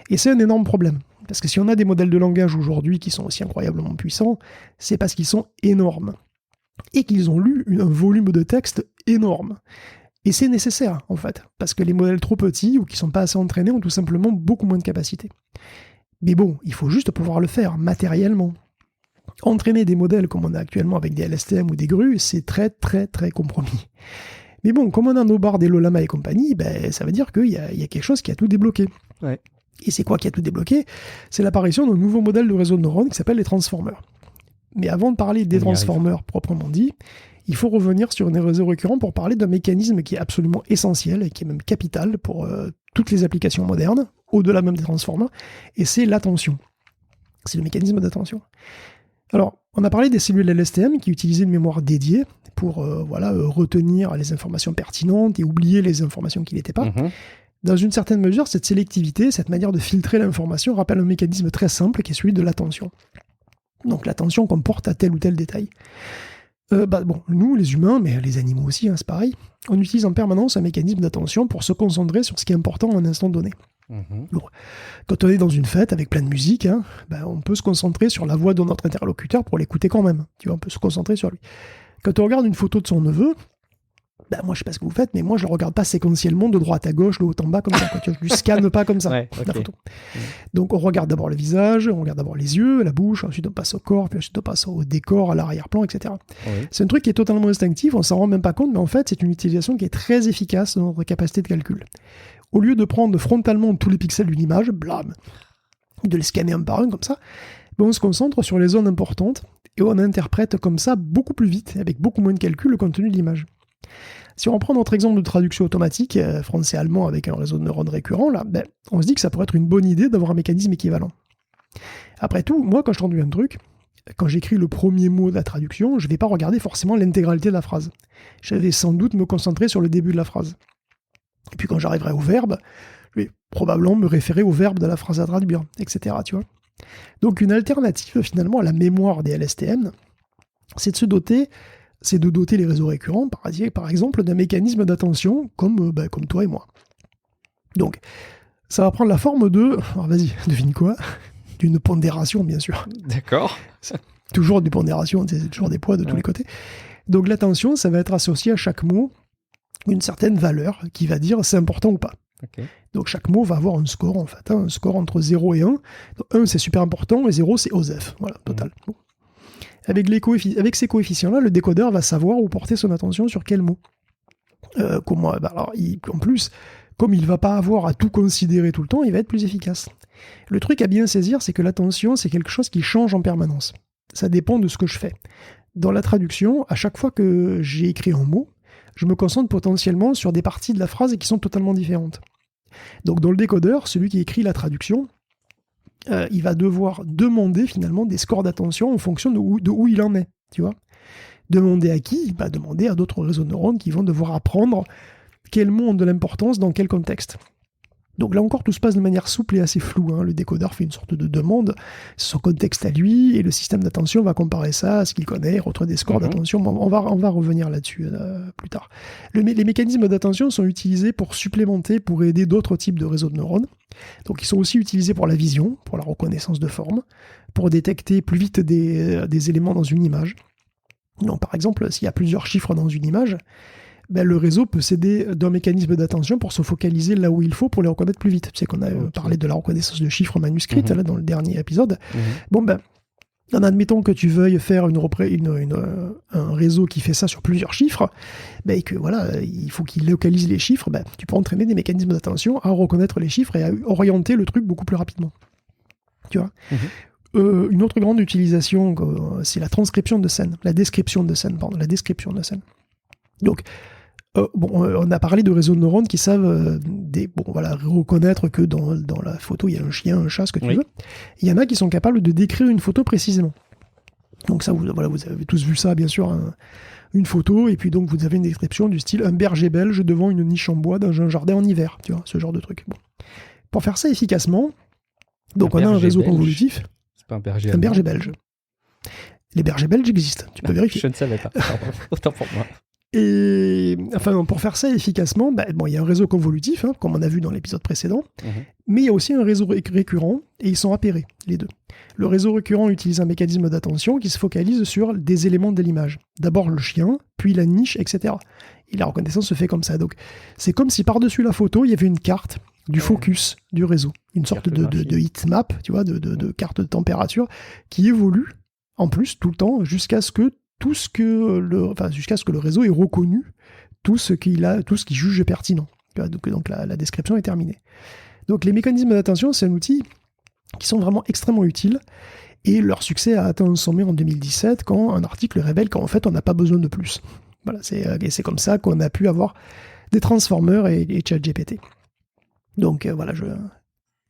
Speaker 2: Et c'est un énorme problème. Parce que si on a des modèles de langage aujourd'hui qui sont aussi incroyablement puissants, c'est parce qu'ils sont énormes. Et qu'ils ont lu un volume de texte énorme. Et c'est nécessaire, en fait, parce que les modèles trop petits ou qui ne sont pas assez entraînés ont tout simplement beaucoup moins de capacité. Mais bon, il faut juste pouvoir le faire matériellement. Entraîner des modèles comme on a actuellement avec des LSTM ou des GRU, c'est très très très compromis. Mais bon, comme on a nos barres, des Lolama et compagnie, ça veut dire qu'il y a quelque chose qui a tout débloqué.
Speaker 1: Ouais.
Speaker 2: Et c'est quoi qui a tout débloqué ? C'est l'apparition d'un nouveau modèle de réseau de neurones qui s'appelle les transformers. Mais avant de parler des transformers proprement dit, il faut revenir sur un réseau récurrent pour parler d'un mécanisme qui est absolument essentiel et qui est même capital pour toutes les applications modernes, au-delà même des transformers, et c'est l'attention. C'est le mécanisme d'attention. Alors, on a parlé des cellules LSTM qui utilisaient une mémoire dédiée pour retenir les informations pertinentes et oublier les informations qui n'étaient pas. Dans une certaine mesure, cette sélectivité, cette manière de filtrer l'information rappelle un mécanisme très simple qui est celui de l'attention. Donc l'attention qu'on porte à tel ou tel détail. Nous, les humains, mais les animaux aussi, c'est pareil, on utilise en permanence un mécanisme d'attention pour se concentrer sur ce qui est important à un instant donné. Bon, quand on est dans une fête avec plein de musique, on peut se concentrer sur la voix de notre interlocuteur pour l'écouter quand même. Tu vois, on peut se concentrer sur lui. Quand on regarde une photo de son neveu, moi je sais pas ce que vous faites, mais moi je le regarde pas séquentiellement de droite à gauche, de haut en bas comme ça. Je lui scanne pas comme ça la photo. Donc on regarde d'abord le visage, on regarde d'abord les yeux, la bouche, ensuite on passe au corps, puis ensuite on passe au décor, à l'arrière-plan, etc. C'est un truc qui est totalement instinctif, on s'en rend même pas compte, mais en fait c'est une utilisation qui est très efficace dans notre capacité de calcul. Au lieu de prendre frontalement tous les pixels d'une image, blam, de les scanner un par un comme ça, on se concentre sur les zones importantes et on interprète comme ça beaucoup plus vite, avec beaucoup moins de calcul, le contenu de l'image. Si on reprend notre exemple de traduction automatique, français-allemand avec un réseau de neurones récurrent, là, on se dit que ça pourrait être une bonne idée d'avoir un mécanisme équivalent. Après tout, moi quand je traduis un truc, quand j'écris le premier mot de la traduction, je ne vais pas regarder forcément l'intégralité de la phrase. Je vais sans doute me concentrer sur le début de la phrase. Et puis quand j'arriverai au verbe, je vais probablement me référer au verbe de la phrase à traduire, etc. Tu vois. Donc une alternative finalement à la mémoire des LSTM, c'est de doter les réseaux récurrents, par exemple, d'un mécanisme d'attention comme toi et moi. Donc, ça va prendre la forme de... Alors vas-y, devine quoi ? D'une pondération, bien sûr.
Speaker 1: D'accord.
Speaker 2: Toujours des pondérations, c'est toujours des poids de tous les côtés. Donc l'attention, ça va être associé à chaque mot une certaine valeur qui va dire c'est important ou pas.
Speaker 1: Okay.
Speaker 2: Donc chaque mot va avoir un score, en fait, un score entre 0 et 1. Donc, 1, c'est super important, et 0, c'est OSEF. Voilà, total. Bon. Avec ces coefficients-là, le décodeur va savoir où porter son attention sur quel mot. En plus, comme il ne va pas avoir à tout considérer tout le temps, il va être plus efficace. Le truc à bien saisir, c'est que l'attention, c'est quelque chose qui change en permanence. Ça dépend de ce que je fais. Dans la traduction, à chaque fois que j'ai écrit un mot, je me concentre potentiellement sur des parties de la phrase qui sont totalement différentes. Donc dans le décodeur, celui qui écrit la traduction, il va devoir demander finalement des scores d'attention en fonction de où il en est, tu vois. Demander à qui ? Demander à d'autres réseaux de neurones qui vont devoir apprendre quels mots ont de l'importance dans quel contexte. Donc là encore, tout se passe de manière souple et assez floue. Le décodeur fait une sorte de demande, son contexte à lui, et le système d'attention va comparer ça à ce qu'il connaît, retrouver des scores d'attention. On va revenir là-dessus plus tard. Les mécanismes d'attention sont utilisés pour supplémenter, pour aider d'autres types de réseaux de neurones. Donc ils sont aussi utilisés pour la vision, pour la reconnaissance de forme, pour détecter plus vite des éléments dans une image. Donc par exemple, s'il y a plusieurs chiffres dans une image, le réseau peut s'aider d'un mécanisme d'attention pour se focaliser là où il faut pour les reconnaître plus vite. Tu sais qu'on a parlé de la reconnaissance de chiffres manuscrites là, dans le dernier épisode. En admettant que tu veuilles faire un réseau qui fait ça sur plusieurs chiffres, et que il faut qu'il localise les chiffres, tu peux entraîner des mécanismes d'attention à reconnaître les chiffres et à orienter le truc beaucoup plus rapidement. Tu vois. Une autre grande utilisation, c'est la transcription de scène, la description de scène. Donc, on a parlé de réseaux de neurones qui savent reconnaître que dans la photo, il y a un chien, un chat, ce que tu veux. Il y en a qui sont capables de décrire une photo précisément. Donc ça, vous avez tous vu ça, bien sûr, une photo, et puis donc vous avez une description du style « un berger belge devant une niche en bois dans un jardin en hiver », tu vois, ce genre de truc. Bon. Pour faire ça efficacement, donc on a un réseau convolutif.
Speaker 1: C'est pas un berger
Speaker 2: allemand. Un berger belge. Les bergers belges existent, tu peux vérifier.
Speaker 1: Je ne savais pas, autant pour moi.
Speaker 2: Et pour faire ça efficacement, il y a un réseau convolutif, comme on a vu dans l'épisode précédent, mais il y a aussi un réseau récurrent, et ils sont appairés, les deux. Le réseau récurrent utilise un mécanisme d'attention qui se focalise sur des éléments de l'image. D'abord le chien, puis la niche, etc. Et la reconnaissance se fait comme ça. Donc c'est comme si par-dessus la photo, il y avait une carte du focus du réseau. Une sorte de heat map, tu vois, de carte de température, qui évolue, en plus, tout le temps, jusqu'à ce que le réseau ait reconnu tout ce qu'il juge pertinent. Donc la description est terminée. Donc les mécanismes d'attention, c'est un outil qui sont vraiment extrêmement utiles, et leur succès a atteint un sommet en 2017 quand un article révèle qu'en fait on n'a pas besoin de plus. Voilà, c'est comme ça qu'on a pu avoir des transformers et ChatGPT. Donc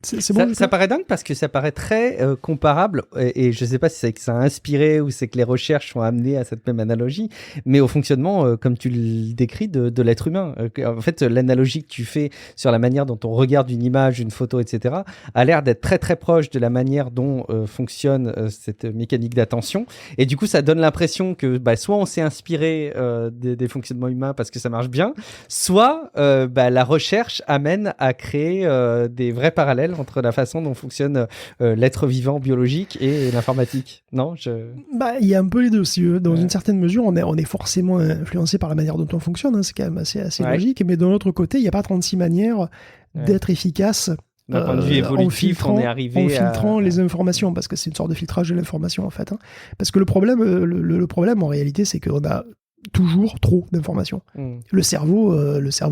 Speaker 2: C'est bon,
Speaker 1: ça paraît dingue parce que ça paraît très comparable, et je ne sais pas si c'est que ça a inspiré ou c'est que les recherches ont amené à cette même analogie, mais au fonctionnement, comme tu le décris, de l'être humain. En fait, l'analogie que tu fais sur la manière dont on regarde une image, une photo, etc., a l'air d'être très très proche de la manière dont fonctionne cette mécanique d'attention. Et du coup, ça donne l'impression que soit on s'est inspiré des fonctionnements humains parce que ça marche bien, soit la recherche amène à créer des vrais parallèles entre la façon dont fonctionne l'être vivant biologique et l'informatique. Non,
Speaker 2: il y a un peu les deux aussi. Dans une certaine mesure, on est forcément influencé par la manière dont on fonctionne. C'est quand même assez logique. Mais de l'autre côté, il n'y a pas 36 manières d'être efficace.
Speaker 1: D'un point de vue évolutif, on est arrivé
Speaker 2: en filtrant les informations, parce que c'est une sorte de filtrage de l'information en fait. Parce que le problème en réalité, c'est qu'on a toujours trop d'informations. Le cerveau,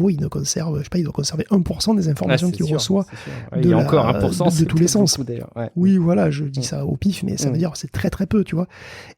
Speaker 2: il ne conserve, je sais pas, il doit conserver 1% des informations qu'il reçoit.
Speaker 1: Il y a encore 1%
Speaker 2: de tous les sens.
Speaker 1: Ouais.
Speaker 2: Oui, voilà, je dis ça au pif, mais ça veut dire que c'est très très peu, tu vois.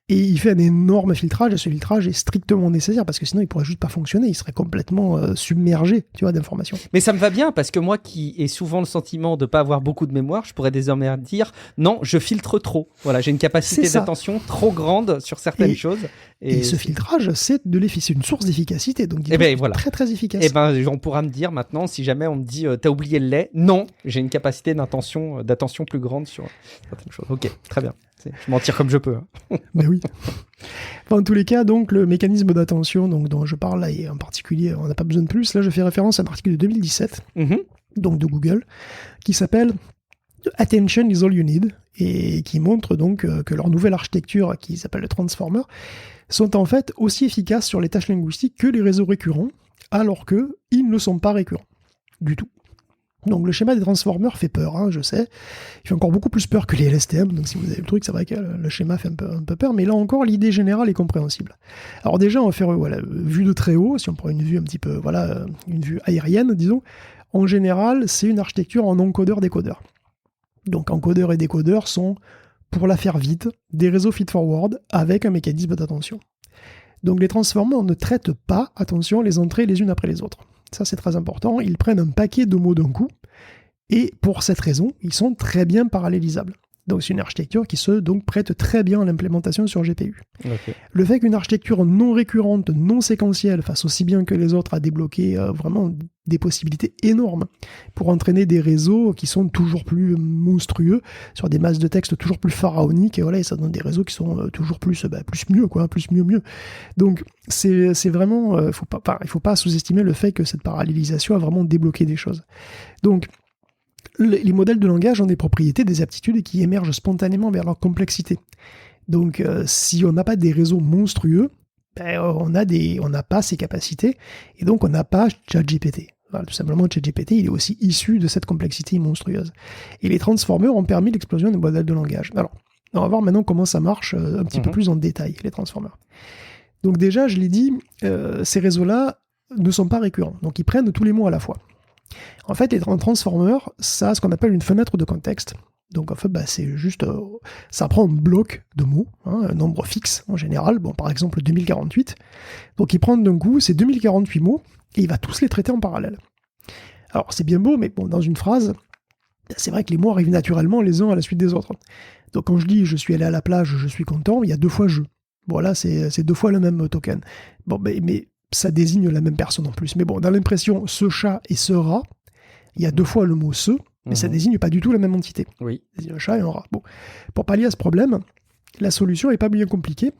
Speaker 2: Et il fait un énorme filtrage, et ce filtrage est strictement nécessaire, parce que sinon il pourrait juste pas fonctionner, il serait complètement submergé, tu vois, d'informations.
Speaker 1: Mais ça me va bien, parce que moi qui ai souvent le sentiment de pas avoir beaucoup de mémoire, je pourrais désormais dire, non, je filtre trop. Voilà, j'ai une capacité d'attention trop grande sur certaines choses.
Speaker 2: Et ce filtrage, c'est une source d'efficacité, donc
Speaker 1: voilà.
Speaker 2: Très très efficace.
Speaker 1: Et on pourra me dire maintenant, si jamais on me dit t'as oublié le lait, non, j'ai une capacité d'attention plus grande sur certaines choses. Ok, très bien. Je m'en tire comme je peux.
Speaker 2: Mais oui. Enfin, en tous les cas, donc le mécanisme d'attention dont je parle là, et en particulier, on n'a pas besoin de plus. Là, je fais référence à un article de 2017, donc de Google, qui s'appelle Attention is all you need, et qui montre donc que leur nouvelle architecture, qui s'appelle le Transformer, sont en fait aussi efficaces sur les tâches linguistiques que les réseaux récurrents, alors qu'ils ne sont pas récurrents du tout. Donc le schéma des transformers fait peur, je sais. Il fait encore beaucoup plus peur que les LSTM, donc si vous avez le truc, c'est vrai que le schéma fait un peu peur, mais là encore, l'idée générale est compréhensible. Alors déjà, on va faire vue de très haut, si on prend une vue un petit peu, une vue aérienne, disons. En général, c'est une architecture en encodeur-décodeur. Donc encodeur et décodeur sont, pour la faire vite, des réseaux feed-forward avec un mécanisme d'attention. Donc les transformers ne traitent pas, attention, les entrées les unes après les autres. Ça, c'est très important. Ils prennent un paquet de mots d'un coup, et pour cette raison, ils sont très bien parallélisables. Donc c'est une architecture qui se prête très bien à l'implémentation sur GPU.
Speaker 1: Okay.
Speaker 2: Le fait qu'une architecture non récurrente, non séquentielle, fasse aussi bien que les autres à débloquer vraiment des possibilités énormes pour entraîner des réseaux qui sont toujours plus monstrueux, sur des masses de texte toujours plus pharaoniques, et ça donne des réseaux qui sont toujours plus mieux. Donc c'est vraiment, il faut pas sous-estimer le fait que cette parallélisation a vraiment débloqué des choses. Donc les modèles de langage ont des propriétés, des aptitudes qui émergent spontanément vers leur complexité. Donc, si on n'a pas des réseaux monstrueux, on n'a pas ces capacités, et donc on n'a pas ChatGPT. Voilà, tout simplement, ChatGPT, il est aussi issu de cette complexité monstrueuse. Et les transformers ont permis l'explosion des modèles de langage. Alors, on va voir maintenant comment ça marche un petit peu plus en détail, les transformers. Donc déjà, je l'ai dit, ces réseaux-là ne sont pas récurrents, donc ils prennent tous les mots à la fois. En fait, les transformers, ça a ce qu'on appelle une fenêtre de contexte. Donc en fait, c'est juste, ça prend un bloc de mots, un nombre fixe en général, par exemple 2048. Donc il prend d'un coup ces 2048 mots et il va tous les traiter en parallèle. Alors c'est bien beau, mais dans une phrase, c'est vrai que les mots arrivent naturellement les uns à la suite des autres. Donc quand je dis je suis allé à la plage, je suis content, il y a 2 fois je. Voilà, c'est 2 fois le même token. Mais ça désigne la même personne en plus. Mais dans l'impression ce chat et ce rat, il y a 2 fois le mot ce, mais ça désigne pas du tout la même entité.
Speaker 1: Oui.
Speaker 2: Ça désigne un chat et un rat. Pour pallier à ce problème, la solution n'est pas bien compliquée.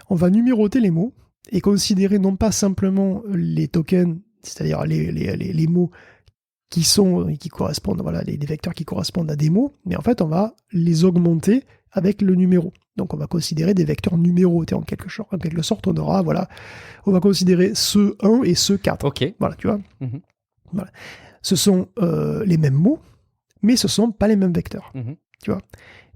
Speaker 2: On va numéroter les mots et considérer non pas simplement les tokens, c'est-à-dire les mots qui correspondent, les vecteurs qui correspondent à des mots, mais en fait on va les augmenter avec le numéro. Donc on va considérer des vecteurs numérotés en quelque sorte. On va considérer ce 1 et ce 4.
Speaker 1: Ok.
Speaker 2: Voilà, tu vois. Voilà. Ce sont les mêmes mots, mais ce ne sont pas les mêmes vecteurs. Tu vois.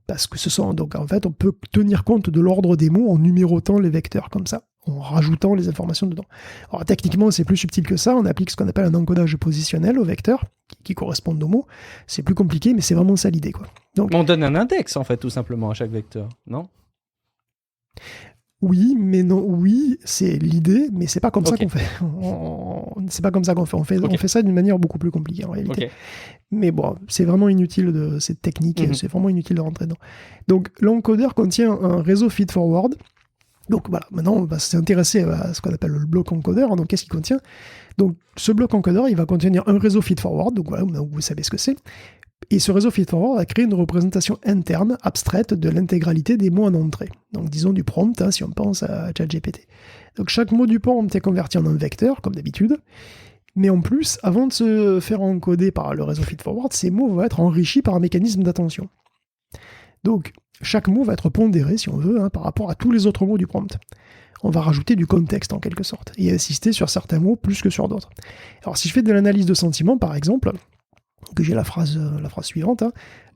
Speaker 2: Parce que donc en fait, on peut tenir compte de l'ordre des mots en numérotant les vecteurs comme ça, en rajoutant les informations dedans. Alors techniquement, c'est plus subtil que ça. On applique ce qu'on appelle un encodage positionnel aux vecteurs qui correspondent aux mots. C'est plus compliqué, mais c'est vraiment ça l'idée, quoi. Donc,
Speaker 1: on donne un index, en fait, tout simplement, à chaque vecteur, non ?
Speaker 2: Oui, mais non. Oui, c'est l'idée, mais c'est pas comme ça
Speaker 1: Ok.
Speaker 2: qu'on fait. C'est pas comme ça qu'on fait.
Speaker 1: Ok.
Speaker 2: On fait ça d'une manière beaucoup plus compliquée en réalité.
Speaker 1: Ok.
Speaker 2: Mais bon, c'est vraiment inutile de cette technique.
Speaker 1: Mhm.
Speaker 2: C'est vraiment inutile de rentrer dedans. Donc, l'encodeur contient un réseau feed-forward. Donc voilà, maintenant on va s'intéresser à ce qu'on appelle le bloc encodeur. Donc, qu'est-ce qu'il contient? Donc, ce bloc encodeur, il va contenir un réseau feed-forward. Donc voilà, vous savez ce que c'est. Et ce réseau feed-forward va créer une représentation interne, abstraite, de l'intégralité des mots en entrée. Donc disons du prompt, si on pense à ChatGPT. Donc chaque mot du prompt est converti en un vecteur, comme d'habitude. Mais en plus, avant de se faire encoder par le réseau feed-forward, ces mots vont être enrichis par un mécanisme d'attention. Donc chaque mot va être pondéré, si on veut, par rapport à tous les autres mots du prompt. On va rajouter du contexte en quelque sorte, et insister sur certains mots plus que sur d'autres. Alors si je fais de l'analyse de sentiments, par exemple, que j'ai la phrase suivante.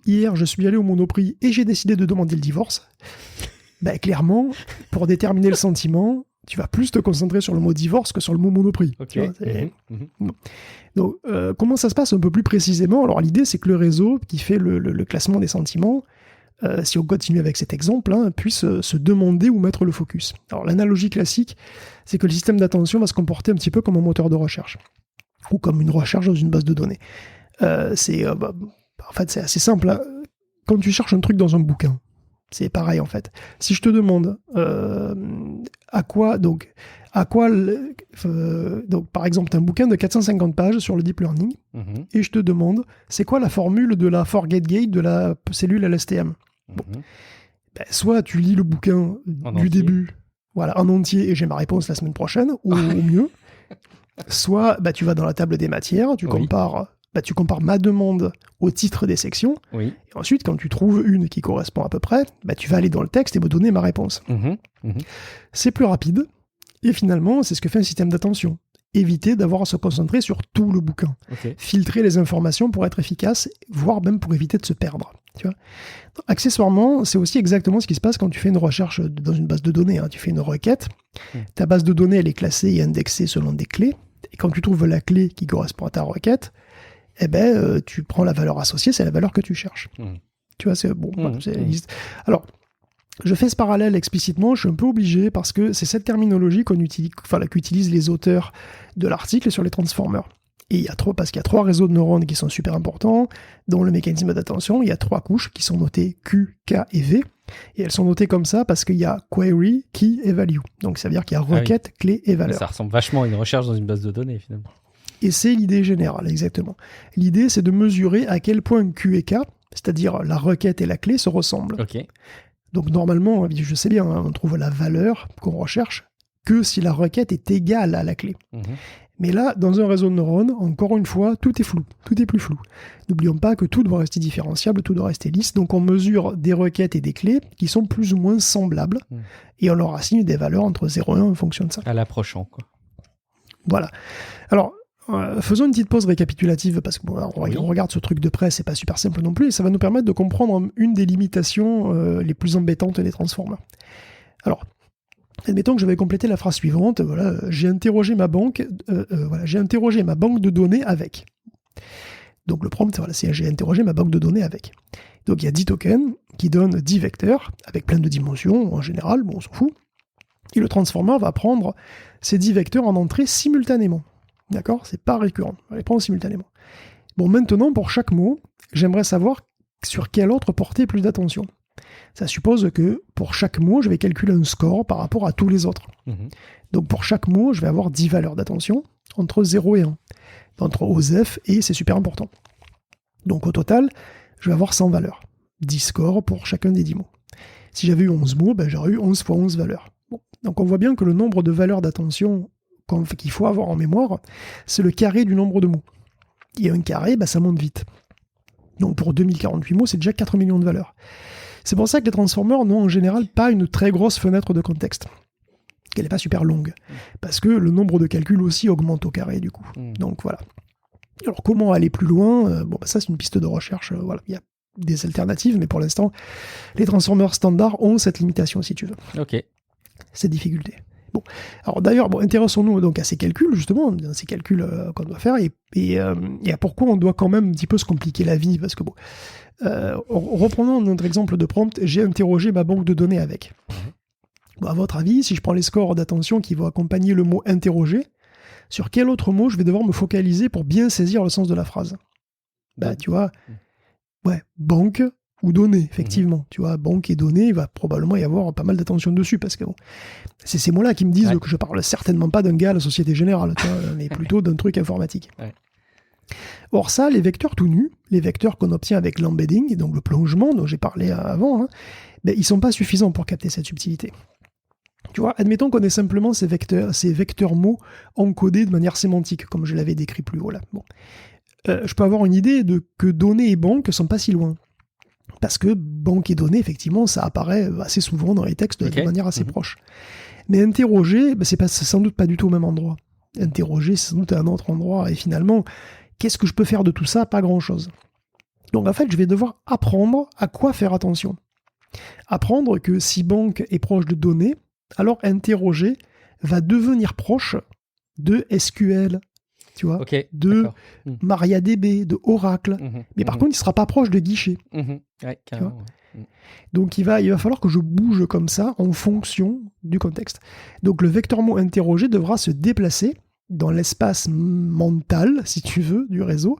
Speaker 2: Hier, je suis allé au Monoprix et j'ai décidé de demander le divorce. Ben, clairement, pour déterminer le sentiment, tu vas plus te concentrer sur le mot divorce que sur le mot Monoprix.
Speaker 1: Ok.
Speaker 2: Tu vois, Donc, comment ça se passe un peu plus précisément? Alors, l'idée, c'est que le réseau qui fait le classement des sentiments, si on continue avec cet exemple, puisse se demander où mettre le focus. Alors, l'analogie classique, c'est que le système d'attention va se comporter un petit peu comme un moteur de recherche, ou comme une recherche dans une base de données. En fait, c'est assez simple. Quand tu cherches un truc dans un bouquin, c'est pareil en fait. Si je te demande donc par exemple, tu as un bouquin de 450 pages sur le deep learning, et je te demande, c'est quoi la formule de la forget gate de la cellule LSTM? Bon. Ben, soit tu lis le bouquin du début, voilà, en entier, et j'ai ma réponse la semaine prochaine, ou mieux. Soit tu vas dans la table des matières, tu compares ma demande au titre des sections, et ensuite, quand tu trouves une qui correspond à peu près, tu vas aller dans le texte et me donner ma réponse. C'est plus rapide, et finalement, c'est ce que fait un système d'attention. Éviter d'avoir à se concentrer sur tout le bouquin. Filtrer les informations pour être efficace, voire même pour éviter de se perdre. Tu vois. Accessoirement, c'est aussi exactement ce qui se passe quand tu fais une recherche dans une base de données. Tu fais une requête, ta base de données elle est classée et indexée selon des clés, et quand tu trouves la clé qui correspond à ta requête, tu prends la valeur associée, c'est la valeur que tu cherches. Tu vois, c'est bon. Alors, je fais ce parallèle explicitement, je suis un peu obligé parce que c'est cette terminologie qu'utilisent les auteurs de l'article sur les transformers. Et parce qu'il y a 3 réseaux de neurones qui sont super importants, dont le mécanisme d'attention, il y a 3 couches qui sont notées Q, K et V. Et elles sont notées comme ça parce qu'il y a query, key et value. Donc ça veut dire qu'il y a requête, clé et valeur.
Speaker 1: Ça ressemble vachement à une recherche dans une base de données finalement.
Speaker 2: Et c'est l'idée générale, exactement. L'idée, c'est de mesurer à quel point Q et K, c'est-à-dire la requête et la clé, se ressemblent. Donc normalement, je sais bien, on trouve la valeur qu'on recherche que si la requête est égale à la clé. Mais là, dans un réseau de neurones, encore une fois, tout est flou, tout est plus flou. N'oublions pas que tout doit rester différenciable, tout doit rester lisse, donc on mesure des requêtes et des clés qui sont plus ou moins semblables, et on leur assigne des valeurs entre 0 et 1 en fonction de ça.
Speaker 1: À l'approchant, quoi.
Speaker 2: Voilà. Alors, faisons une petite pause récapitulative, parce que on regarde ce truc de près, c'est pas super simple non plus, et ça va nous permettre de comprendre une des limitations les plus embêtantes des transformers. Alors, admettons que je vais compléter la phrase suivante. Voilà, j'ai interrogé ma banque de données avec. Donc le prompt, c'est j'ai interrogé ma banque de données avec. Donc il y a 10 tokens qui donnent 10 vecteurs avec plein de dimensions en général, on s'en fout. Et le transformer va prendre ces 10 vecteurs en entrée simultanément. D'accord ? C'est pas récurrent. On les prend simultanément. Bon, maintenant, pour chaque mot, j'aimerais savoir sur quel autre porter plus d'attention. Ça suppose que pour chaque mot, je vais calculer un score par rapport à tous les autres. Donc pour chaque mot, je vais avoir 10 valeurs d'attention entre 0 et 1. Entre OSEF et c'est super important. Donc au total, je vais avoir 100 valeurs. 10 scores pour chacun des 10 mots. Si j'avais eu 11 mots, j'aurais eu 11 fois 11 valeurs. Bon. Donc on voit bien que le nombre de valeurs d'attention qu'il faut avoir en mémoire, c'est le carré du nombre de mots. Et un carré, ça monte vite. Donc pour 2048 mots, c'est déjà 4 millions de valeurs. C'est pour ça que les transformers n'ont en général pas une très grosse fenêtre de contexte. Qu'elle n'est pas super longue. Parce que le nombre de calculs aussi augmente au carré, du coup. Donc voilà. Alors comment aller plus loin ? Ça c'est une piste de recherche. Il y a des alternatives, mais pour l'instant, les transformers standards ont cette limitation, si tu veux. Cette difficulté. Bon. Alors d'ailleurs, intéressons-nous donc à ces calculs, justement, ces calculs qu'on doit faire, et à pourquoi on doit quand même un petit peu se compliquer la vie, parce que reprenons notre exemple de prompt, j'ai interrogé ma banque de données avec. À votre avis, si je prends les scores d'attention qui vont accompagner le mot interroger, sur quel autre mot je vais devoir me focaliser pour bien saisir le sens de la phrase? Tu vois, banque ou données, effectivement. Tu vois, banque et données, il va probablement y avoir pas mal d'attention dessus, parce que c'est ces mots-là qui me disent que je parle certainement pas d'un gars à la Société Générale, tu vois, mais plutôt d'un truc informatique. Ouais. Or ça, les vecteurs tout nus, les vecteurs qu'on obtient avec l'embedding, donc le plongement dont j'ai parlé avant, ils sont pas suffisants pour capter cette subtilité. Tu vois, admettons qu'on ait simplement ces vecteurs mots encodés de manière sémantique, comme je l'avais décrit plus haut là. Bon. Je peux avoir une idée que données et banques sont pas si loin. Parce que banque et données, effectivement, ça apparaît assez souvent dans les textes de manière assez proche. Mais interroger, c'est sans doute pas du tout au même endroit. Interroger, c'est sans doute à un autre endroit. Et finalement, qu'est-ce que je peux faire de tout ça? Pas grand-chose. Donc en fait, je vais devoir apprendre à quoi faire attention. Apprendre que si banque est proche de données, alors interroger va devenir proche de SQL, tu vois, de MariaDB, de Oracle. Mais par contre, il ne sera pas proche de guichet.
Speaker 1: Ouais, carrément.
Speaker 2: Donc il va falloir que je bouge comme ça en fonction du contexte. Donc le vecteur mot interrogé devra se déplacer dans l'espace mental, si tu veux, du réseau,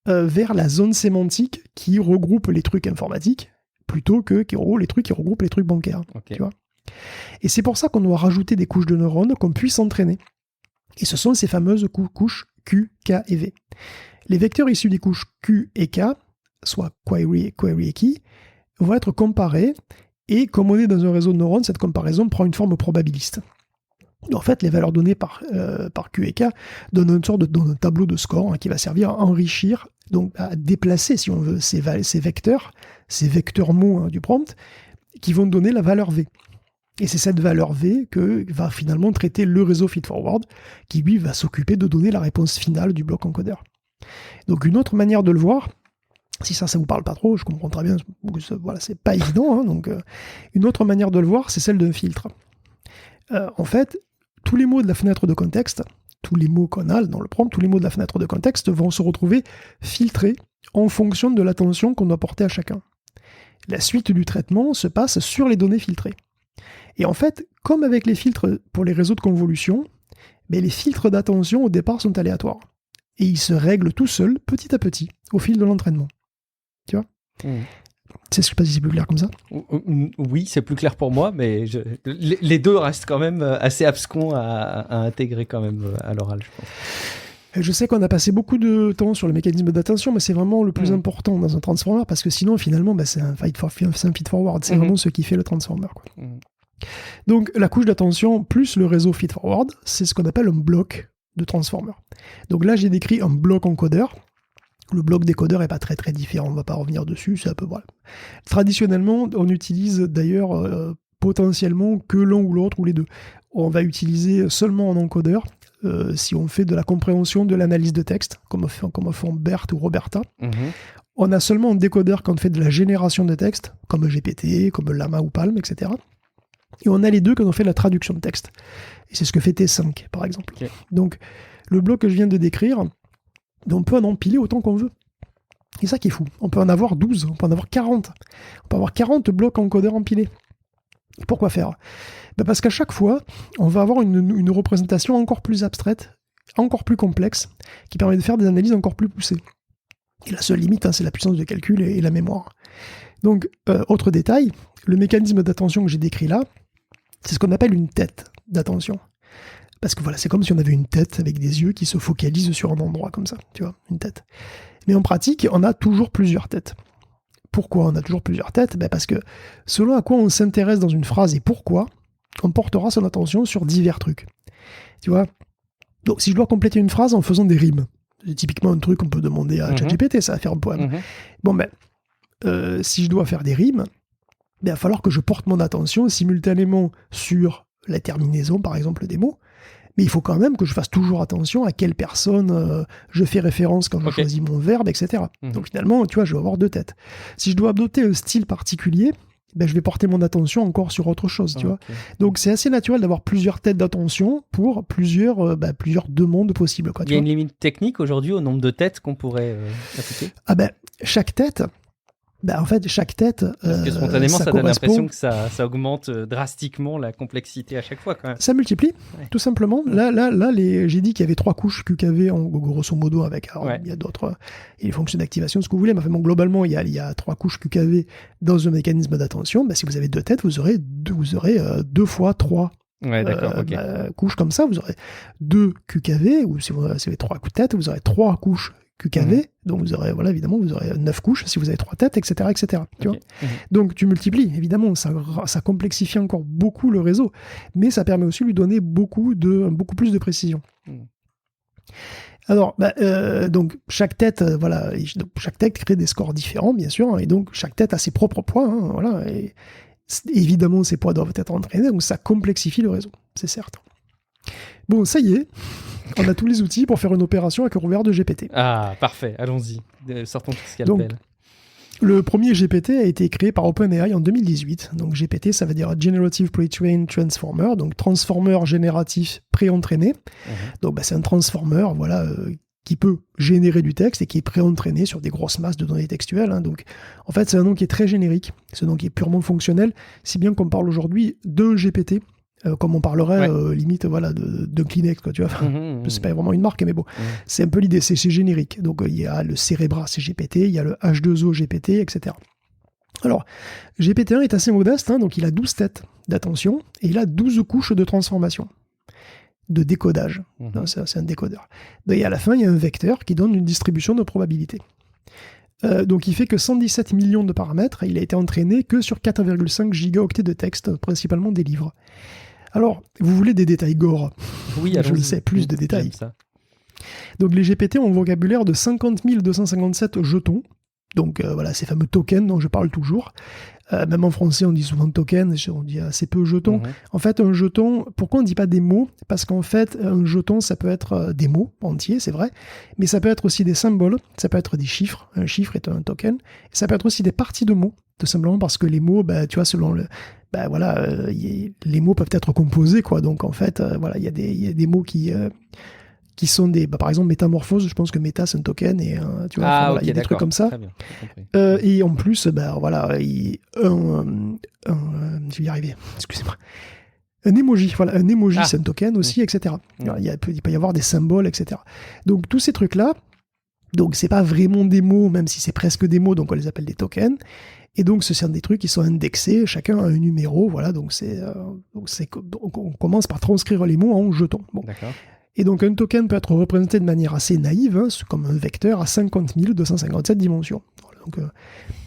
Speaker 2: vers la zone sémantique qui regroupe les trucs informatiques, plutôt que les trucs qui regroupent les trucs bancaires. Tu vois. Et c'est pour ça qu'on doit rajouter des couches de neurones qu'on puisse entraîner. Et ce sont ces fameuses couches Q, K et V. Les vecteurs issus des couches Q et K, soit query et key, vont être comparés, et comme on est dans un réseau de neurones, cette comparaison prend une forme probabiliste. En fait, les valeurs données par Q et K donnent une sorte de tableau de score qui va servir à enrichir, donc à déplacer, si on veut, ces vecteurs mots du prompt, qui vont donner la valeur V. Et c'est cette valeur V que va finalement traiter le réseau feedforward, qui lui va s'occuper de donner la réponse finale du bloc encodeur. Donc une autre manière de le voir, si ça vous parle pas trop, je comprends très bien, voilà, c'est pas évident, donc une autre manière de le voir, c'est celle d'un filtre. En fait, tous les mots de la fenêtre de contexte, tous les mots qu'on a dans le prompt, tous les mots de la fenêtre de contexte vont se retrouver filtrés en fonction de l'attention qu'on doit porter à chacun. La suite du traitement se passe sur les données filtrées. Et en fait, comme avec les filtres pour les réseaux de convolution, les filtres d'attention au départ sont aléatoires. Et ils se règlent tout seuls, petit à petit, au fil de l'entraînement. Tu vois ? Je sais pas si c'est plus clair comme ça.
Speaker 1: Oui, c'est plus clair pour moi, mais les deux restent quand même assez abscons à intégrer quand même à l'oral, je pense.
Speaker 2: Je sais qu'on a passé beaucoup de temps sur le mécanisme d'attention, mais c'est vraiment le plus important dans un transformer, parce que sinon, finalement, c'est un feed-forward. C'est vraiment ce qui fait le transformer, quoi. Donc, la couche d'attention plus le réseau feed-forward, c'est ce qu'on appelle un bloc de transformer. Donc là, j'ai décrit un bloc encodeur. Le bloc décodeur n'est pas très très différent, on ne va pas revenir dessus, c'est un peu voilà. Traditionnellement, on utilise d'ailleurs potentiellement que l'un ou l'autre ou les deux. On va utiliser seulement un encodeur si on fait de la compréhension de l'analyse de texte, comme font Bert ou Roberta. On a seulement un décodeur quand on fait de la génération de texte, comme GPT, comme Llama ou Palm, etc. Et on a les deux quand on fait de la traduction de texte. Et c'est ce que fait T5, par exemple. Okay. Donc, le bloc que je viens de décrire, on peut en empiler autant qu'on veut. C'est ça qui est fou. On peut en avoir 12, on peut en avoir 40. On peut avoir 40 blocs encodeurs empilés. Et pourquoi faire ? Parce qu'à chaque fois, on va avoir une représentation encore plus abstraite, encore plus complexe, qui permet de faire des analyses encore plus poussées. Et la seule limite, c'est la puissance de calcul et la mémoire. Donc, autre détail, le mécanisme d'attention que j'ai décrit là, c'est ce qu'on appelle une tête d'attention. Parce que voilà, c'est comme si on avait une tête avec des yeux qui se focalisent sur un endroit comme ça, tu vois, une tête. Mais en pratique, on a toujours plusieurs têtes. Pourquoi on a toujours plusieurs têtes ? Parce que selon à quoi on s'intéresse dans une phrase et pourquoi, on portera son attention sur divers trucs. Tu vois ? Donc si je dois compléter une phrase en faisant des rimes, c'est typiquement un truc qu'on peut demander à ChatGPT, ça va faire un poème. Bon si je dois faire des rimes, il va falloir que je porte mon attention simultanément sur la terminaison, par exemple, des mots, mais il faut quand même que je fasse toujours attention à quelle personne je fais référence quand je choisis mon verbe, etc. Donc finalement, tu vois, je vais avoir deux têtes. Si je dois adopter un style particulier, je vais porter mon attention encore sur autre chose, tu vois. Donc c'est assez naturel d'avoir plusieurs têtes d'attention pour plusieurs demandes possibles, quoi.
Speaker 1: Il y a une limite technique aujourd'hui au nombre de têtes qu'on pourrait appliquer ?
Speaker 2: Chaque tête, En fait, chaque tête.
Speaker 1: Parce que spontanément, ça donne
Speaker 2: correspond...
Speaker 1: l'impression que ça augmente drastiquement la complexité à chaque fois, quand même.
Speaker 2: Ça multiplie, tout simplement. Là, j'ai dit qu'il y avait 3 couches QKV, grosso modo, avec. Alors, il y a d'autres. Il y a les fonctions d'activation, ce que vous voulez. Mais enfin, globalement, il y a 3 couches QKV dans un mécanisme d'attention. Si vous avez 2 têtes, vous aurez 2 fois 3. Couches comme ça, vous aurez 2 QKV, ou si vous avez 3 coups de tête, vous aurez 3 couches QKV, donc vous aurez, évidemment, vous aurez 9 couches si vous avez 3 têtes, etc. Tu vois. Donc tu multiplies, évidemment, ça complexifie encore beaucoup le réseau, mais ça permet aussi de lui donner beaucoup plus de précision. Alors, donc chaque tête, chaque tête crée des scores différents, bien sûr, et donc chaque tête a ses propres poids, et évidemment, ces poids doivent être entraînés, donc ça complexifie le réseau, c'est certain. Bon, ça y est, on a tous les outils pour faire une opération avec un rouvert de GPT.
Speaker 1: Ah, parfait, allons-y, sortons tout ce scalpel.
Speaker 2: Donc, le premier GPT a été créé par OpenAI en 2018. Donc GPT, ça veut dire Generative Pre-trained Transformer, donc transformer génératif pré-entraîné. Donc c'est un transformer, qui peut générer du texte et qui est pré-entraîné sur des grosses masses de données textuelles. Donc, en fait, c'est un nom qui est très générique, c'est un nom qui est purement fonctionnel, si bien qu'on parle aujourd'hui d'un GPT, comme on parlerait limite de Kleenex, quoi, tu vois. C'est pas vraiment une marque, mais bon, c'est un peu l'idée, c'est générique. Donc, il y a le Cerebras GPT, il y a le H2O GPT, etc. Alors, GPT-1 est assez modeste, donc il a 12 têtes d'attention et il a 12 couches de transformation, de décodage. C'est un décodeur. Et à la fin, il y a un vecteur qui donne une distribution de probabilité. Donc il fait que 117 millions de paramètres, il a été entraîné que sur 4,5 gigaoctets de texte, principalement des livres. Alors, vous voulez des détails gore?
Speaker 1: Oui,
Speaker 2: je le sais, plus de détails. Donc les GPT ont un vocabulaire de 50 257 jetons, donc ces fameux tokens dont je parle toujours. Même en français, on dit souvent token, on dit assez peu jetons. En fait, un jeton, pourquoi on ne dit pas des mots? Parce qu'en fait, un jeton, ça peut être des mots entiers, c'est vrai, mais ça peut être aussi des symboles, ça peut être des chiffres, un chiffre est un token, et ça peut être aussi des parties de mots, tout simplement parce que les mots, tu vois, selon le... les mots peuvent être composés, quoi, donc en fait, il y a des mots qui sont des... par exemple, métamorphose, je pense que méta, c'est un token, et tu vois, il y a des trucs comme ça.
Speaker 1: Bien,
Speaker 2: et en plus, je vais y arriver, excusez-moi. Un emoji, un emoji, c'est un token aussi, etc. Alors, il peut y avoir des symboles, etc. Donc, tous ces trucs-là, donc c'est pas vraiment des mots, même si c'est presque des mots, donc on les appelle des tokens. Et donc, ce sont des trucs qui sont indexés, chacun a un numéro, donc on commence par transcrire les mots en jetons. Bon.
Speaker 1: D'accord.
Speaker 2: Et donc, un token peut être représenté de manière assez naïve, comme un vecteur à 50 257 dimensions. Voilà, donc,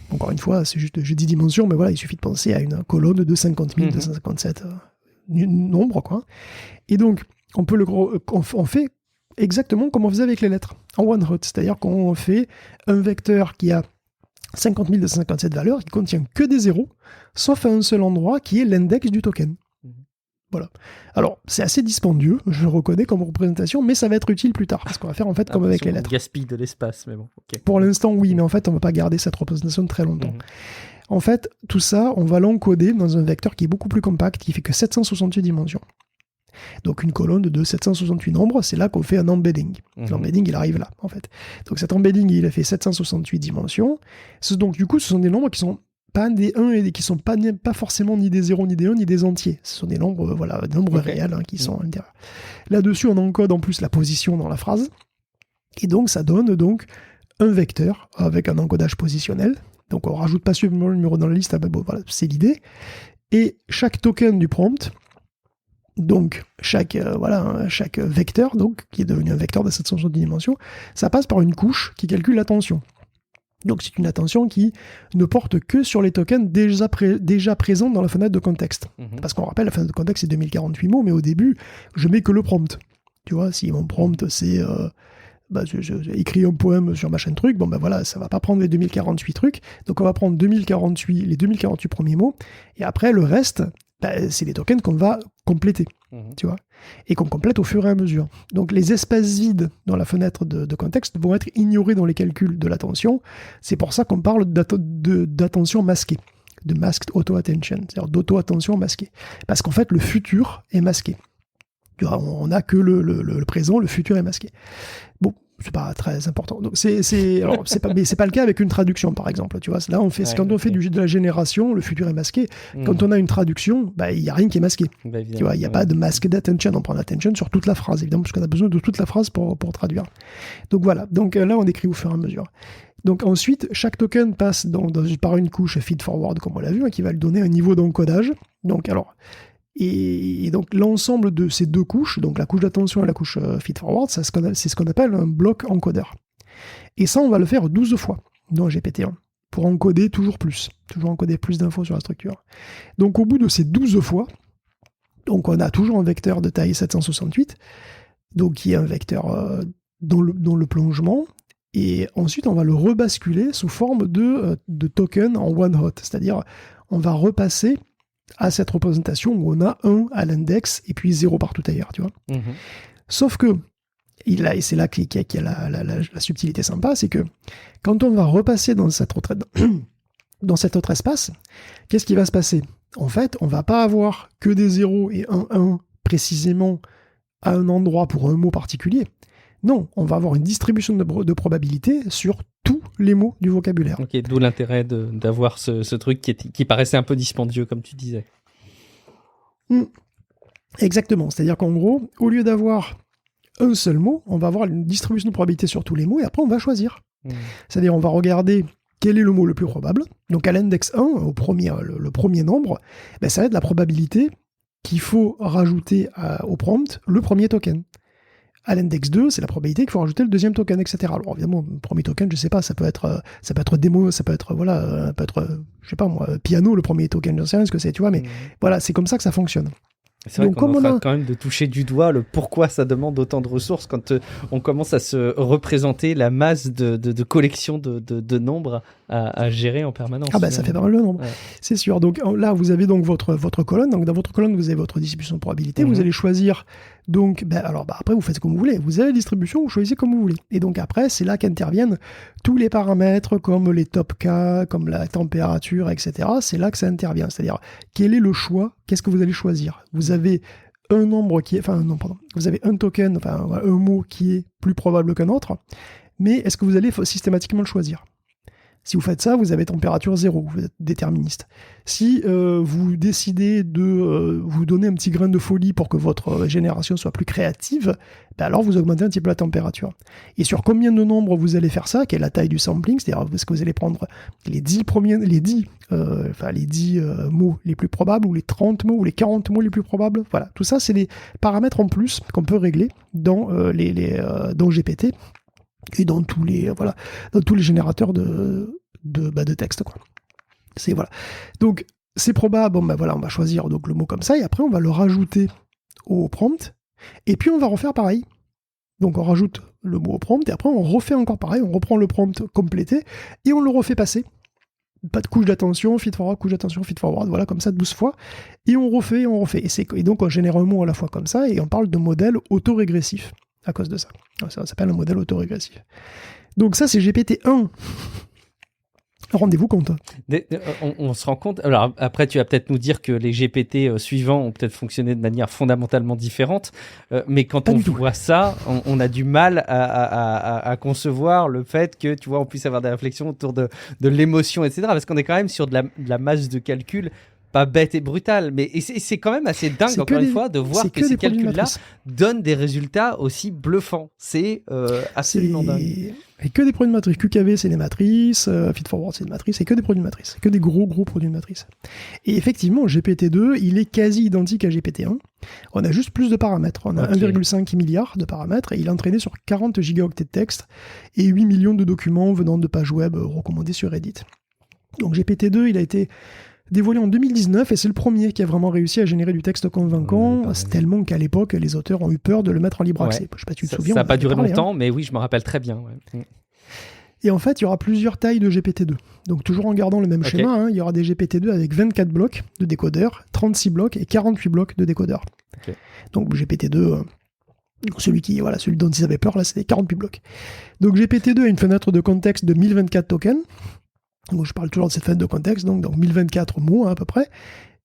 Speaker 2: encore une fois, c'est juste, je dis dimensions, mais il suffit de penser à une colonne de 50 257 nombres, quoi. Et donc, on fait exactement comme on faisait avec les lettres, en one hot, c'est-à-dire qu'on fait un vecteur qui a 50 257 valeurs, qui contient que des zéros, sauf à un seul endroit, qui est l'index du token. Voilà. Alors, c'est assez dispendieux, je le reconnais comme représentation, mais ça va être utile plus tard, parce qu'on va faire en fait comme avec les lettres.
Speaker 1: On gaspille de l'espace, mais bon. Okay.
Speaker 2: Pour l'instant, oui, mais en fait, on ne va pas garder cette représentation très longtemps. En fait, tout ça, on va l'encoder dans un vecteur qui est beaucoup plus compact, qui fait que 768 dimensions. Donc, une colonne de 768 nombres, c'est là qu'on fait un embedding. L'embedding, il arrive là, en fait. Donc, cet embedding, il a fait 768 dimensions. Donc, du coup, ce sont des nombres qui sont pas des 1 et qui sont pas forcément ni des 0, ni des 1, ni des entiers. Ce sont des nombres, des nombres réels qui sont à l'intérieur. Là-dessus, on encode en plus la position dans la phrase. Et donc, ça donne un vecteur avec un encodage positionnel. Donc, on rajoute pas seulement le numéro dans la liste, c'est l'idée. Et chaque token du prompt, donc chaque vecteur, qui est devenu un vecteur de 770 dimensions, ça passe par une couche qui calcule l'attention. Donc c'est une attention qui ne porte que sur les tokens déjà présents dans la fenêtre de contexte. Parce qu'on rappelle, la fenêtre de contexte c'est 2048 mots, mais au début, je mets que le prompt. Tu vois, si mon prompt c'est je écris un poème sur machin truc, ça va pas prendre les 2048 trucs, donc on va prendre les 2048 premiers mots, et après le reste, c'est les tokens qu'on va compléter, tu vois, et qu'on complète au fur et à mesure. Donc les espaces vides dans la fenêtre de contexte vont être ignorés dans les calculs de l'attention. C'est pour ça qu'on parle d'attention masquée, de masked auto-attention, c'est-à-dire d'auto-attention masquée. Parce qu'en fait, le futur est masqué. Tu vois, on n'a que le présent, le futur est masqué. Bon, c'est pas très important. Donc alors c'est pas le cas avec une traduction par exemple, tu vois. Là on fait quand on fait de la génération, le futur est masqué. Quand on a une traduction, il y a rien qui est masqué. Tu vois, il y a pas de masked attention, on prend l'attention sur toute la phrase évidemment parce qu'on a besoin de toute la phrase pour traduire. Donc voilà. Donc là on écrit au fur et à mesure. Donc ensuite, chaque token passe par une couche feed-forward, comme on l'a vu, qui va lui donner un niveau d'encodage. Donc et donc l'ensemble de ces deux couches, donc la couche d'attention et la couche feed-forward, c'est ce qu'on appelle un bloc encodeur. Et ça, on va le faire 12 fois dans GPT-1, pour encoder toujours encoder plus d'infos sur la structure. Donc au bout de ces 12 fois, donc on a toujours un vecteur de taille 768, donc qui est un vecteur dans le plongement. Et ensuite, on va le rebasculer sous forme de token en one hot. C'est-à-dire, on va repasser à cette représentation où on a 1 à l'index et puis 0 partout ailleurs, tu vois. Sauf que, et c'est là qu'il y a la subtilité sympa, c'est que quand on va repasser dans cet autre espace, qu'est-ce qui va se passer? En fait, on va pas avoir que des 0 et 1 précisément à un endroit pour un mot particulier. Non, on va avoir une distribution de probabilité sur tous les mots du vocabulaire.
Speaker 1: Ok, d'où l'intérêt d'avoir ce truc qui paraissait un peu dispendieux, comme tu disais.
Speaker 2: Exactement, c'est-à-dire qu'en gros, au lieu d'avoir un seul mot, on va avoir une distribution de probabilité sur tous les mots, et après on va choisir. C'est-à-dire on va regarder quel est le mot le plus probable. Donc à l'index 1, le premier nombre, ça va être la probabilité qu'il faut rajouter au prompt le premier token. À l'index 2, c'est la probabilité qu'il faut rajouter le deuxième token, etc. Alors évidemment, le premier token, je sais pas, ça peut être démo, ça peut être je sais pas moi, piano, le premier token, je sais rien ce que c'est, tu vois, mais voilà, c'est comme ça que ça fonctionne.
Speaker 1: C'est vrai qu'on est en train quand même de toucher du doigt le pourquoi ça demande autant de ressources quand on commence à se représenter la masse de collections de nombres à gérer en permanence.
Speaker 2: Ça fait pas mal le nombre, c'est sûr. Donc là, vous avez donc votre colonne. Donc dans votre colonne, vous avez votre distribution de probabilité. Vous allez choisir. Donc, après, vous faites comme vous voulez. Vous avez la distribution, vous choisissez comme vous voulez. Et donc après, c'est là qu'interviennent tous les paramètres comme les top K, comme la température, etc. C'est là que ça intervient. C'est-à-dire, quel est le choix? Qu'est-ce que vous allez choisir? Vous avez un nombre vous avez un token, un mot qui est plus probable qu'un autre. Mais est-ce que vous allez systématiquement le choisir? Si vous faites ça, vous avez température 0, vous êtes déterministe. Si vous décidez de vous donner un petit grain de folie pour que votre génération soit plus créative, alors vous augmentez un petit peu la température. Et sur combien de nombres vous allez faire ça, quelle est la taille du sampling, c'est-à-dire est-ce que vous allez prendre les 10 mots les plus probables, ou les 30 mots, ou les 40 mots les plus probables. Voilà, tout ça, c'est des paramètres en plus qu'on peut régler dans GPT. Et dans tous les générateurs de texte, quoi. Donc c'est probable. On va choisir donc le mot comme ça, et après on va le rajouter au prompt, et puis on va refaire pareil. Donc on rajoute le mot au prompt, et après on refait encore pareil, on reprend le prompt complété et on le refait passer. Pas de couche d'attention, feed forward, couche d'attention, feed forward, voilà, comme ça 12 fois, et on refait. Et donc on génère un mot à la fois comme ça, et on parle de modèle autorégressif à cause de ça. Ça s'appelle un modèle autorégressif. Donc ça, c'est GPT-1. Rendez-vous compte.
Speaker 1: On se rend compte. Alors après, tu vas peut-être nous dire que les GPT suivants ont peut-être fonctionné de manière fondamentalement différente, mais quand on voit ça, on a du mal à concevoir le fait que, tu vois, on puisse avoir des réflexions autour de l'émotion, etc. Parce qu'on est quand même sur de la masse de calcul pas bête et brutale, mais c'est quand même assez dingue, encore une fois, de voir que ces calculs-là donnent des résultats aussi bluffants. C'est absolument dingue.
Speaker 2: Et que des produits de matrice. QKV, c'est des matrices, Feedforward, c'est des matrices, et que des produits de matrice. Que des gros produits de matrice. Et effectivement, GPT-2, il est quasi identique à GPT-1. On a juste plus de paramètres. On a 1,5 milliard de paramètres, et il est entraîné sur 40 gigaoctets de texte et 8 millions de documents venant de pages web recommandées sur Reddit. Donc GPT-2, il a été dévoilé en 2019, et c'est le premier qui a vraiment réussi à générer du texte convaincant, tellement qu'à l'époque, les auteurs ont eu peur de le mettre en libre accès. Je sais pas si tu te souviens.
Speaker 1: Ça n'a pas duré longtemps, mais oui, je me rappelle très bien. Ouais.
Speaker 2: Et en fait, il y aura plusieurs tailles de GPT-2. Donc toujours en gardant le même schéma, il y aura des GPT-2 avec 24 blocs de décodeurs, 36 blocs et 48 blocs de décodeurs. Donc GPT-2... celui dont ils avaient peur, là, c'était 48 blocs. Donc GPT-2 a une fenêtre de contexte de 1024 tokens. Donc je parle toujours de cette fenêtre de contexte, donc 1024 mots à peu près.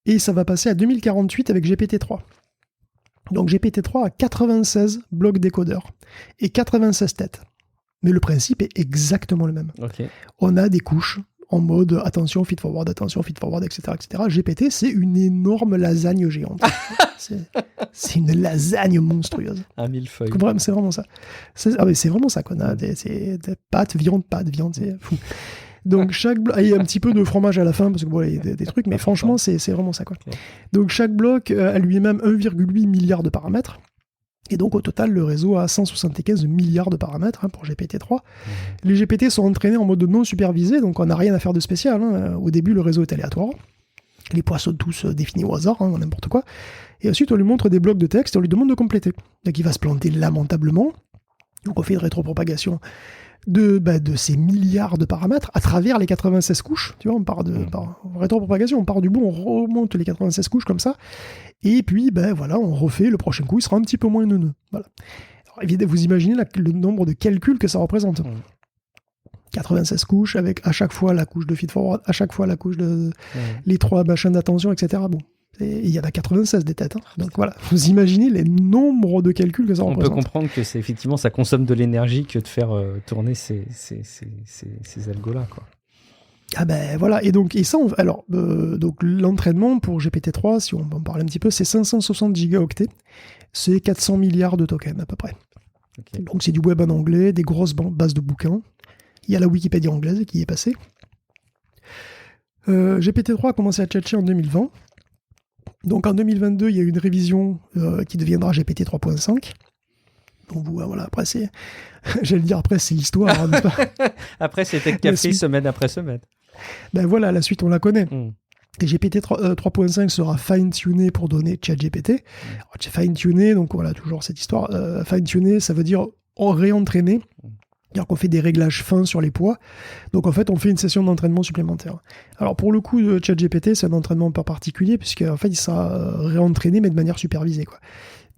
Speaker 2: Et ça va passer à 2048 avec GPT-3. Donc GPT-3 a 96 blocs décodeurs et 96 têtes. Mais le principe est exactement le même.
Speaker 1: Ok.
Speaker 2: On a des couches en mode attention, feed forward, etc., etc. GPT, c'est une énorme lasagne géante. c'est une lasagne monstrueuse.
Speaker 1: Un millefeuille.
Speaker 2: C'est vraiment ça. C'est vraiment ça qu'on a. Des pâtes, viande, c'est fou. Donc chaque bloc, il y a un petit peu de fromage à la fin parce que bon, il y a des trucs, mais franchement, c'est vraiment ça, quoi.
Speaker 1: Okay.
Speaker 2: Donc chaque bloc a lui-même 1,8 milliard de paramètres. Et donc, au total, le réseau a 175 milliards de paramètres pour GPT-3. Les GPT sont entraînés en mode non supervisé, donc on n'a rien à faire de spécial. Au début, le réseau est aléatoire. Les poids sont tous définis au hasard, n'importe quoi. Et ensuite, on lui montre des blocs de texte et on lui demande de compléter. Donc, il va se planter lamentablement. Donc, on fait une rétropropagation de ces milliards de paramètres à travers les 96 couches. Tu vois, on part par rétropropagation, on part du bout, on remonte les 96 couches comme ça. Et puis, on refait le prochain coup, il sera un petit peu moins neuneux. Voilà. Alors, évidemment, vous imaginez le nombre de calculs que ça représente. 96 couches, avec à chaque fois la couche de feed-forward, à chaque fois la couche de les 3 machins d'attention, etc. Bon. Il y en a 96 des têtes. Donc voilà, vous imaginez les nombres de calculs que ça représente.
Speaker 1: On peut comprendre que effectivement, ça consomme de l'énergie que de faire tourner ces algos-là, quoi.
Speaker 2: Ah voilà, et ça, donc l'entraînement pour GPT-3, si on peut en parler un petit peu, c'est 560 gigaoctets, c'est 400 milliards de tokens à peu près. Okay. Donc c'est du web en anglais, des grosses bases de bouquins, il y a la Wikipédia anglaise qui y est passée. GPT-3 a commencé à tchatcher en 2020, donc en 2022, il y a eu une révision qui deviendra GPT 3.5. Donc voilà, après c'est... J'allais dire après c'est l'histoire.
Speaker 1: Après c'est Tech Café semaine après semaine.
Speaker 2: Voilà, la suite on la connaît. Et GPT 3.5 sera fine-tuné pour donner ChatGPT. Fine-tuné, donc voilà, toujours cette histoire. Fine-tuné, ça veut dire réentraîner. C'est-à-dire qu'on fait des réglages fins sur les poids. Donc en fait, on fait une session d'entraînement supplémentaire. Alors pour le coup de ChatGPT, c'est un entraînement pas particulier, puisque en fait, il sera réentraîné, mais de manière supervisée, quoi.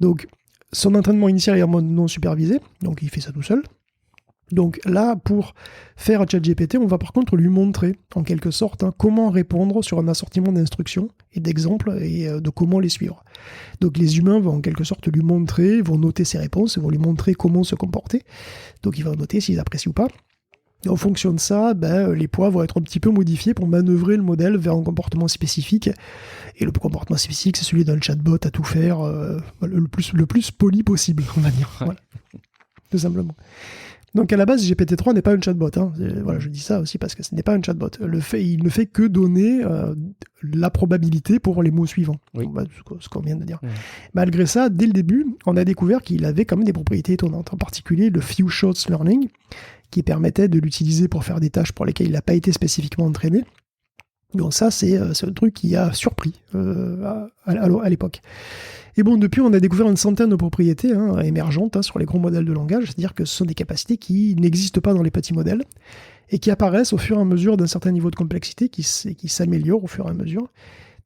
Speaker 2: Donc son entraînement initial est en mode non supervisé, donc il fait ça tout seul. Donc là, pour faire ChatGPT, on va par contre lui montrer, en quelque sorte, comment répondre sur un assortiment d'instructions et d'exemples et de comment les suivre. Donc les humains vont en quelque sorte lui montrer, vont noter ses réponses, vont lui montrer comment se comporter. Donc il va noter s'ils apprécient ou pas. Et en fonction de ça, les poids vont être un petit peu modifiés pour manœuvrer le modèle vers un comportement spécifique. Et le comportement spécifique, c'est celui d'un chatbot à tout faire, le plus poli possible, on va dire. Voilà. Tout simplement. Donc à la base, GPT-3 n'est pas un chatbot. Voilà, je dis ça aussi parce que ce n'est pas un chatbot. Il ne fait que donner la probabilité pour les mots suivants.
Speaker 1: Oui.
Speaker 2: Ce qu'on vient de dire. Malgré ça, dès le début, on a découvert qu'il avait quand même des propriétés étonnantes. En particulier le few shots learning, qui permettait de l'utiliser pour faire des tâches pour lesquelles il n'a pas été spécifiquement entraîné. Donc ça, c'est un truc qui a surpris à l'époque. Et bon, depuis, on a découvert une centaine de propriétés émergentes sur les gros modèles de langage, c'est-à-dire que ce sont des capacités qui n'existent pas dans les petits modèles et qui apparaissent au fur et à mesure d'un certain niveau de complexité, qui s'améliorent au fur et à mesure.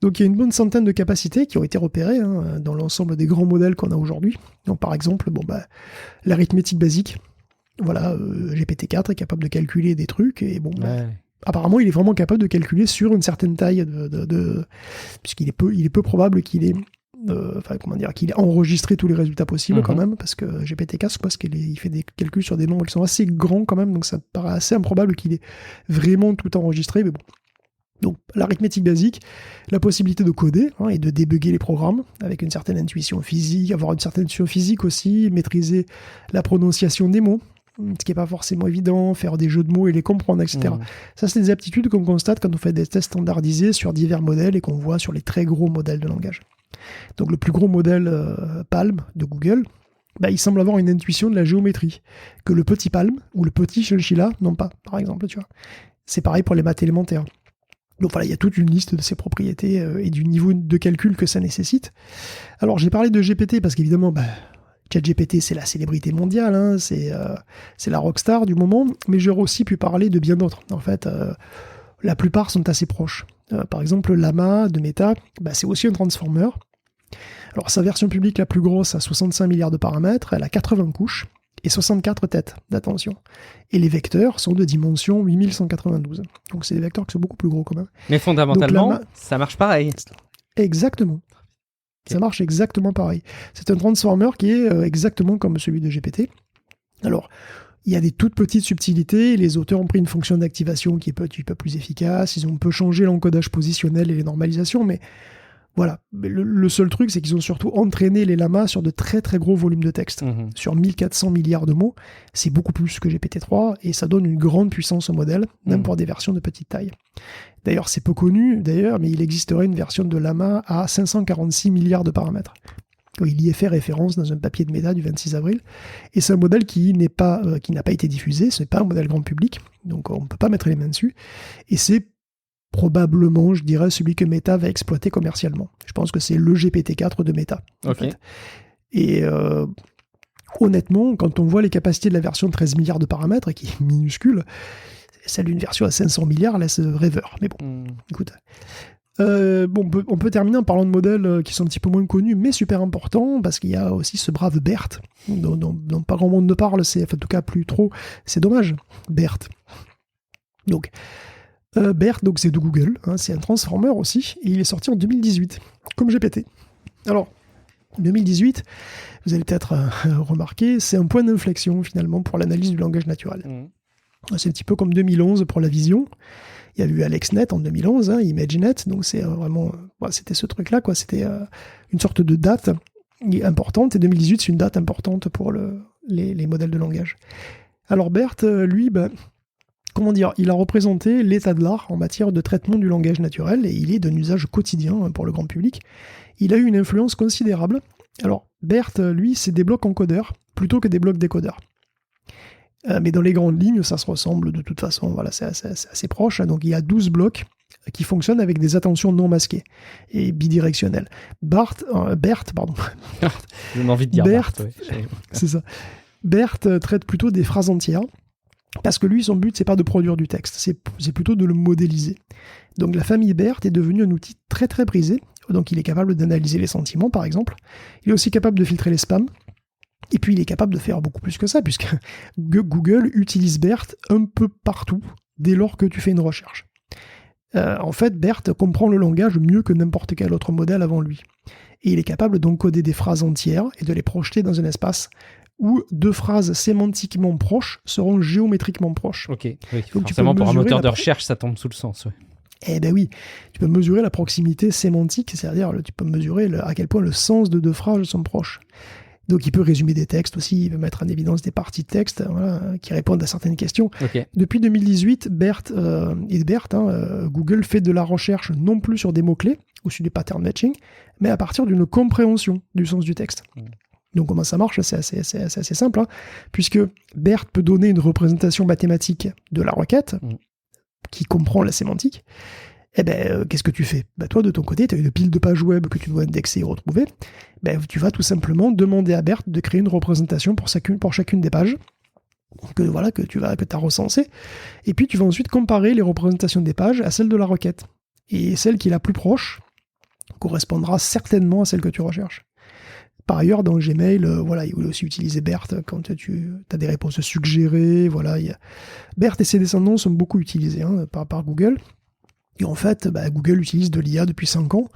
Speaker 2: Donc il y a une bonne centaine de capacités qui ont été repérées dans l'ensemble des grands modèles qu'on a aujourd'hui. Donc par exemple, l'arithmétique basique. Voilà, GPT-4 est capable de calculer des trucs et apparemment, il est vraiment capable de calculer sur une certaine taille puisqu'il est peu probable qu'il ait qu'il ait enregistré tous les résultats possibles quand même, parce que GPT-4, je pense qu'il fait des calculs sur des nombres qui sont assez grands quand même, donc ça paraît assez improbable qu'il ait vraiment tout enregistré, mais bon. Donc l'arithmétique basique, la possibilité de coder et de débugger les programmes avec une certaine intuition physique, avoir une certaine intuition physique aussi, maîtriser la prononciation des mots, ce qui n'est pas forcément évident, faire des jeux de mots et les comprendre, etc. Ça, c'est des aptitudes qu'on constate quand on fait des tests standardisés sur divers modèles et qu'on voit sur les très gros modèles de langage. Donc le plus gros modèle Palm de Google, il semble avoir une intuition de la géométrie que le petit Palm ou le petit Chinchilla n'ont pas, par exemple. Tu vois. C'est pareil pour les maths élémentaires. Donc voilà, il y a toute une liste de ces propriétés et du niveau de calcul que ça nécessite. Alors j'ai parlé de GPT parce qu'évidemment, ChatGPT c'est la célébrité mondiale, c'est la rockstar du moment, mais j'aurais aussi pu parler de bien d'autres. En fait, la plupart sont assez proches. Par exemple, Llama de Meta, c'est aussi un transformer. Alors sa version publique la plus grosse a 65 milliards de paramètres, elle a 80 couches et 64 têtes d'attention. Et les vecteurs sont de dimension 8192. Donc c'est des vecteurs qui sont beaucoup plus gros quand même.
Speaker 1: Mais fondamentalement, ça marche pareil.
Speaker 2: Exactement. Okay. Ça marche exactement pareil. C'est un transformer qui est exactement comme celui de GPT. Alors, Il y a des toutes petites subtilités. Les auteurs ont pris une fonction d'activation qui est un petit peu plus efficace. Ils ont un peu changé l'encodage positionnel et les normalisations, mais voilà. Le seul truc, c'est qu'ils ont surtout entraîné les lamas sur de très très gros volumes de texte. Sur 1400 milliards de mots, c'est beaucoup plus que GPT-3 et ça donne une grande puissance au modèle, même pour des versions de petite taille. D'ailleurs, c'est peu connu, mais il existerait une version de lama à 546 milliards de paramètres. Il y est fait référence dans un papier de Meta du 26 avril. Et c'est un modèle qui n'a pas été diffusé, ce n'est pas un modèle grand public, donc on ne peut pas mettre les mains dessus. Et c'est probablement, je dirais, celui que Meta va exploiter commercialement. Je pense que c'est le GPT-4 de Meta. En fait. Et honnêtement, quand on voit les capacités de la version de 13 milliards de paramètres, qui est minuscule, celle d'une version à 500 milliards laisse rêveur. Mais bon, écoute... on peut terminer en parlant de modèles qui sont un petit peu moins connus, mais super importants, parce qu'il y a aussi ce brave BERT, dont pas grand monde ne parle, en tout cas plus trop, c'est dommage, BERT. Donc, BERT, c'est de Google, c'est un transformer aussi, et il est sorti en 2018, comme GPT. Alors, 2018, vous allez peut-être remarquer, c'est un point d'inflexion finalement pour l'analyse du langage naturel. C'est un petit peu comme 2011 pour la vision. Il y a eu AlexNet en 2011, ImageNet, donc c'est vraiment... c'était ce truc-là, quoi. C'était une sorte de date importante, et 2018, c'est une date importante pour les modèles de langage. Alors BERT, lui, comment dire, il a représenté l'état de l'art en matière de traitement du langage naturel, et il est d'un usage quotidien pour le grand public. Il a eu une influence considérable. Alors, BERT, lui, c'est des blocs encodeurs, plutôt que des blocs décodeurs. Mais dans les grandes lignes, ça se ressemble de toute façon, voilà, c'est assez proche. Donc il y a 12 blocs qui fonctionnent avec des attentions non masquées et bidirectionnelles. BERT,
Speaker 1: j'ai envie de dire
Speaker 2: BERT,
Speaker 1: ouais.
Speaker 2: C'est ça. BERT traite plutôt des phrases entières, parce que lui, son but, c'est pas de produire du texte, c'est plutôt de le modéliser. Donc la famille BERT est devenue un outil très très prisé, donc il est capable d'analyser les sentiments, par exemple. Il est aussi capable de filtrer les spams. Et puis il est capable de faire beaucoup plus que ça, puisque Google utilise BERT un peu partout, dès lors que tu fais une recherche. En fait, BERT comprend le langage mieux que n'importe quel autre modèle avant lui. Et il est capable d'encoder des phrases entières et de les projeter dans un espace où deux phrases sémantiquement proches seront géométriquement proches.
Speaker 1: Ok, oui,
Speaker 2: donc
Speaker 1: forcément pour un moteur de recherche, ça tombe sous le sens. Ouais.
Speaker 2: Eh ben oui, tu peux mesurer la proximité sémantique, c'est-à-dire tu peux mesurer à quel point le sens de deux phrases sont proches. Donc il peut résumer des textes aussi, il peut mettre en évidence des parties de texte qui répondent à certaines questions.
Speaker 1: Okay.
Speaker 2: Depuis 2018, Google fait de la recherche non plus sur des mots-clés ou sur du pattern matching, mais à partir d'une compréhension du sens du texte. Donc comment ça marche, c'est assez simple, puisque BERT peut donner une représentation mathématique de la requête qui comprend la sémantique. Eh ben, qu'est-ce que tu fais ? Toi, de ton côté, tu as une pile de pages web que tu dois indexer et retrouver. Tu vas tout simplement demander à BERT de créer une représentation pour chacune des pages que tu as recensées. Et puis, tu vas ensuite comparer les représentations des pages à celles de la requête. Et celle qui est la plus proche correspondra certainement à celle que tu recherches. Par ailleurs, dans Gmail, il faut aussi utiliser BERT quand tu as des réponses suggérées. BERT et ses descendants sont beaucoup utilisés par Google. Et en fait, Google utilise de l'IA depuis 5 ans.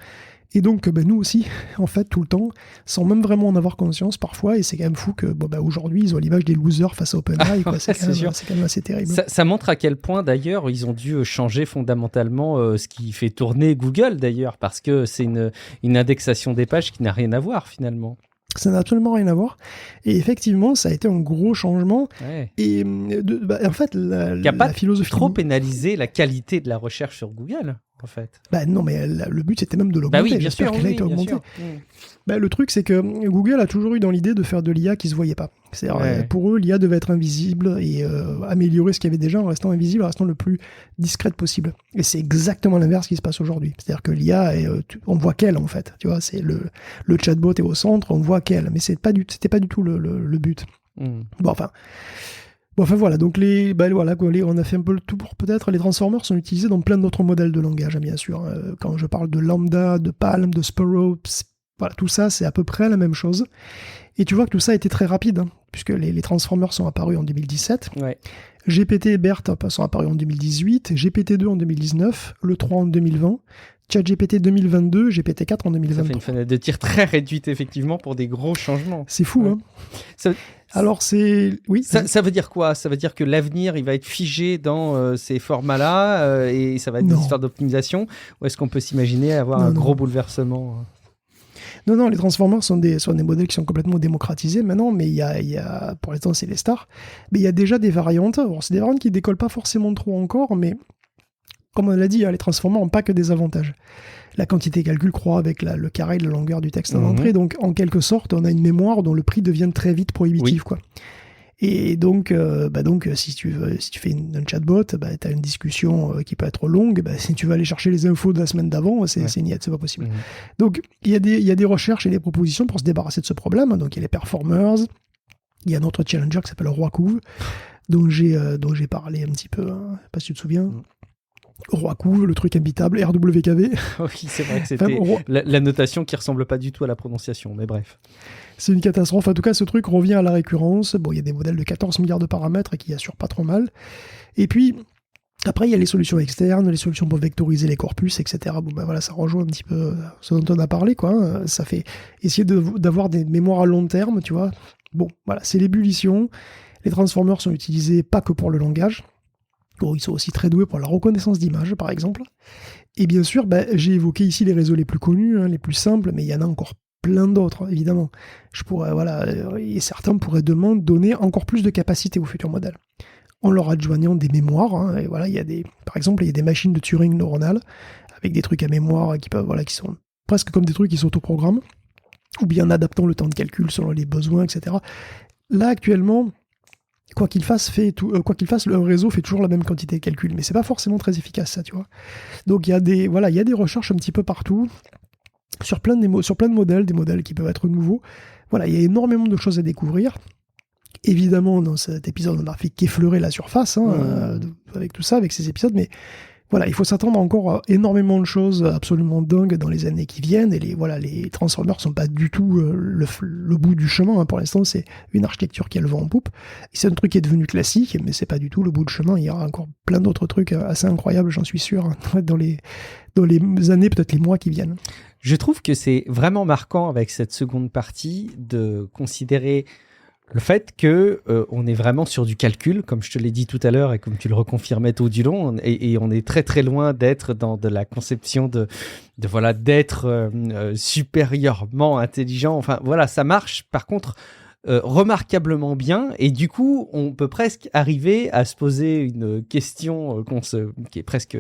Speaker 2: Et donc, nous aussi, en fait, tout le temps, sans même vraiment en avoir conscience parfois. Et c'est quand même fou que, aujourd'hui, ils ont l'image des losers face à OpenAI. C'est quand même assez terrible.
Speaker 1: Ça montre à quel point, d'ailleurs, ils ont dû changer fondamentalement ce qui fait tourner Google, d'ailleurs, parce que c'est une indexation des pages qui n'a rien à voir, finalement.
Speaker 2: Ça n'a absolument rien à voir. Et effectivement, ça a été un gros changement.
Speaker 1: Ouais.
Speaker 2: Et en fait, la philosophie...
Speaker 1: trop pénalisé la qualité de la recherche sur Google, en fait.
Speaker 2: Non, mais le but, c'était même de l'augmenter.
Speaker 1: Oui, bien sûr,
Speaker 2: qu'elle a été augmentée. Le truc, c'est que Google a toujours eu dans l'idée de faire de l'IA qui ne se voyait pas. C'est-à-dire, pour eux, l'IA devait être invisible et améliorer ce qu'il y avait déjà en restant invisible, en restant le plus discrète possible. Et c'est exactement l'inverse qui se passe aujourd'hui. C'est-à-dire que l'IA, on voit qu'elle, en fait. Tu vois, c'est le chatbot est au centre, on voit qu'elle. Mais c'était pas du tout le but. Voilà, donc on a fait un peu le tour. Peut-être les transformers sont utilisés dans plein d'autres modèles de langage, bien sûr. Quand je parle de Lambda, de Palm, de Sparrow, tout ça, c'est à peu près la même chose. Et tu vois que tout ça a été très rapide, puisque les transformers sont apparus en 2017.
Speaker 1: Ouais.
Speaker 2: GPT et BERT sont apparus en 2018, GPT-2 en 2019, le 3 en 2020, ChatGPT 2022, GPT-4 en
Speaker 1: Ça
Speaker 2: 2023.
Speaker 1: fait une fenêtre de tir très réduite, effectivement, pour des gros changements.
Speaker 2: C'est fou, hein. Alors, c'est... Oui.
Speaker 1: Ça veut dire quoi? Ça veut dire que l'avenir, il va être figé dans ces formats-là et ça va être des histoires d'optimisation? Ou est-ce qu'on peut s'imaginer avoir un gros bouleversement?
Speaker 2: Non, les Transformers sont des modèles qui sont complètement démocratisés maintenant, mais il y a, pour l'instant, c'est les stars. Mais il y a déjà des variantes. Alors, c'est des variantes qui ne décollent pas forcément trop encore, mais comme on l'a dit, les Transformers n'ont pas que des avantages. La quantité calcul croît avec le carré de la longueur du texte en entrée, donc en quelque sorte, on a une mémoire dont le prix devient très vite prohibitif, quoi. Et donc, si tu fais un chatbot, tu as une discussion qui peut être longue. Si tu vas aller chercher les infos de la semaine d'avant, c'est niet, c'est pas possible. Donc, il y a des recherches et des propositions pour se débarrasser de ce problème. Donc, il y a les performers, il y a notre challenger qui s'appelle Roi Couve, dont j'ai parlé un petit peu, hein, je sais pas si tu te souviens. Roi Couve, le truc imbitable, RWKV.
Speaker 1: Oui, c'est vrai que c'était la notation qui ressemble pas du tout à la prononciation, mais bref.
Speaker 2: C'est une catastrophe. En tout cas, ce truc revient à la récurrence. Bon, il y a des modèles de 14 milliards de paramètres qui assurent pas trop mal. Et puis, après, il y a les solutions externes, les solutions pour vectoriser les corpus, etc. Bon, voilà, ça rejoint un petit peu ce dont on a parlé, quoi. Ça fait essayer d'avoir des mémoires à long terme, tu vois. Bon, voilà, c'est l'ébullition. Les transformers sont utilisés pas que pour le langage. Bon, ils sont aussi très doués pour la reconnaissance d'images, par exemple. Et bien sûr, j'ai évoqué ici les réseaux les plus connus, hein, les plus simples, mais il y en a encore plein d'autres, évidemment. Et certains pourraient donner encore plus de capacité aux futurs modèles. En leur adjoignant des mémoires, hein, et voilà, par exemple, il y a des machines de Turing neuronales, avec des trucs à mémoire qui sont presque comme des trucs qui s'autoprogramment, ou bien en adaptant le temps de calcul selon les besoins, etc. Là, actuellement, quoi qu'il fasse, le réseau fait toujours la même quantité de calcul, mais c'est pas forcément très efficace, ça, tu vois. Donc il y a des recherches un petit peu partout sur plein de modèles, des modèles qui peuvent être nouveaux. Voilà, il y a énormément de choses à découvrir. Évidemment, dans cet épisode, on n'a fait qu'effleurer la surface, avec tout ça, avec ces épisodes, mais voilà, il faut s'attendre encore à énormément de choses absolument dingues dans les années qui viennent, et les Transformers sont pas du tout le bout du chemin, hein. Pour l'instant, c'est une architecture qui a le vent en poupe, et c'est un truc qui est devenu classique, mais c'est pas du tout le bout du chemin. Il y aura encore plein d'autres trucs assez incroyables, j'en suis sûr, hein, dans les années, peut-être les mois qui viennent.
Speaker 1: Je trouve que c'est vraiment marquant avec cette seconde partie de considérer le fait que on est vraiment sur du calcul, comme je te l'ai dit tout à l'heure et comme tu le reconfirmais tout du long, et on est très très loin d'être dans de la conception d'être supérieurement intelligent. Enfin voilà, ça marche. Par contre, remarquablement bien, et du coup on peut presque arriver à se poser une question qui est presque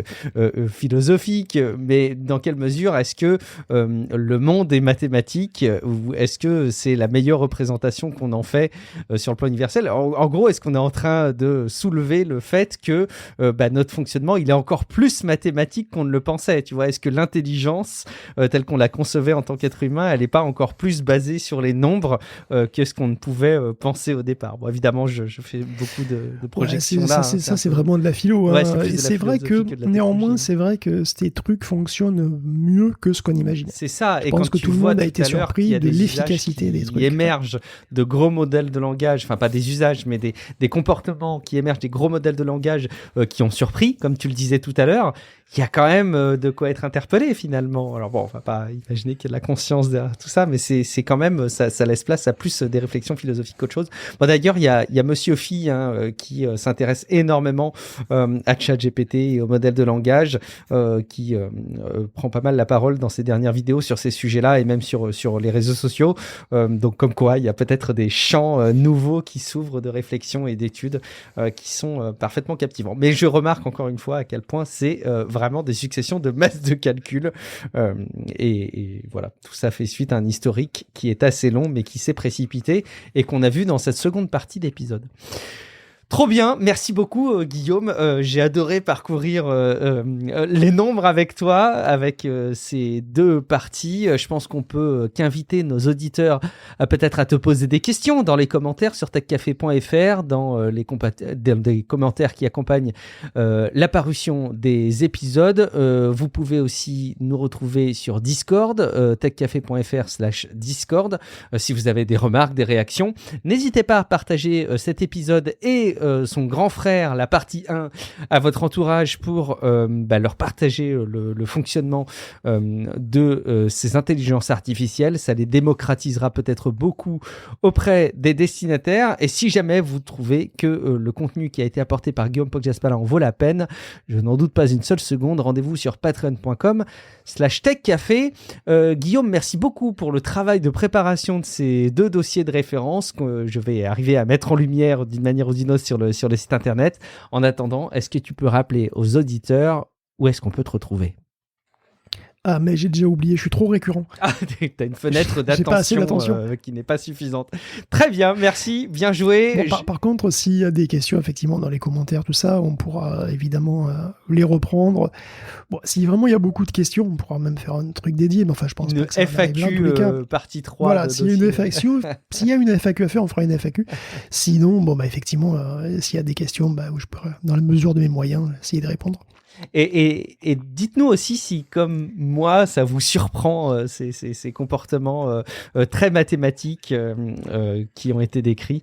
Speaker 1: philosophique, mais dans quelle mesure est-ce que le monde est mathématique, ou est-ce que c'est la meilleure représentation qu'on en fait sur le plan universel? En gros, est-ce qu'on est en train de soulever le fait que notre fonctionnement il est encore plus mathématique qu'on ne le pensait, tu vois? Est-ce que l'intelligence telle qu'on la concevait en tant qu'être humain, elle n'est pas encore plus basée sur les nombres que ce qu'on pouvait penser au départ? Bon, évidemment, je fais beaucoup de projections là.
Speaker 2: C'est vraiment de la philo. Hein.
Speaker 1: Ouais,
Speaker 2: c'est vrai que, néanmoins, c'est vrai que ces trucs fonctionnent mieux que ce qu'on imaginait.
Speaker 1: C'est ça.
Speaker 2: Je pense que tout le monde a été surpris de l'efficacité des trucs.
Speaker 1: Il émerge de gros modèles de langage, enfin pas des usages, mais des comportements qui émergent, des gros modèles de langage qui ont surpris, comme tu le disais tout à l'heure. Il y a quand même de quoi être interpellé finalement. Alors bon, on va pas imaginer qu'il y a de la conscience derrière tout ça, mais c'est quand même, ça laisse place à plus des réflexions philosophiques qu'autre chose. Bon, d'ailleurs, il y a Monsieur Phi qui s'intéresse énormément à ChatGPT et au modèle de langage, qui prend pas mal la parole dans ses dernières vidéos sur ces sujets-là et même sur les réseaux sociaux. Donc comme quoi, il y a peut-être des champs nouveaux qui s'ouvrent de réflexion et d'études qui sont parfaitement captivants. Mais je remarque encore une fois à quel point c'est vraiment des successions de masses de calculs, et voilà, tout ça fait suite à un historique qui est assez long mais qui s'est précipité et qu'on a vu dans cette seconde partie d'épisode. Trop bien, merci beaucoup Guillaume, j'ai adoré parcourir les nombres avec toi, avec ces deux parties. Je pense qu'on peut qu'inviter nos auditeurs peut-être à te poser des questions dans les commentaires sur techcafé.fr, dans les commentaires qui accompagnent la parution des épisodes. Vous pouvez aussi nous retrouver sur Discord, techcafé.fr/Discord, si vous avez des remarques, des réactions. N'hésitez pas à partager cet épisode et son grand frère, la partie 1, à votre entourage pour leur partager le fonctionnement de ces intelligences artificielles. Ça les démocratisera peut-être beaucoup auprès des destinataires. Et si jamais vous trouvez que le contenu qui a été apporté par Guillaume Poggiaspala en vaut la peine, je n'en doute pas une seule seconde, rendez-vous sur patreon.com/techcafé. Guillaume, merci beaucoup pour le travail de préparation de ces 2 dossiers de référence que je vais arriver à mettre en lumière d'une manière ou d'une autre sur le site internet. En attendant, est-ce que tu peux rappeler aux auditeurs où est-ce qu'on peut te retrouver ?
Speaker 2: Ah, mais j'ai déjà oublié, je suis trop récurrent.
Speaker 1: Ah, t'as une fenêtre
Speaker 2: J'ai pas assez
Speaker 1: d'attention qui n'est pas suffisante. Très bien, merci, bien joué.
Speaker 2: Bon, par contre, s'il y a des questions, effectivement, dans les commentaires, tout ça, on pourra évidemment les reprendre. Bon, si vraiment il y a beaucoup de questions, on pourra même faire un truc dédié, mais enfin, je pense
Speaker 1: une
Speaker 2: pas que ça
Speaker 1: FAQ partie 3.
Speaker 2: Voilà, s'il y a une FAQ à faire, on fera une FAQ. Sinon, effectivement, s'il y a des questions, où je pourrais, dans la mesure de mes moyens, essayer de répondre.
Speaker 1: Et dites-nous aussi si, comme moi, ça vous surprend ces comportements très mathématiques qui ont été décrits.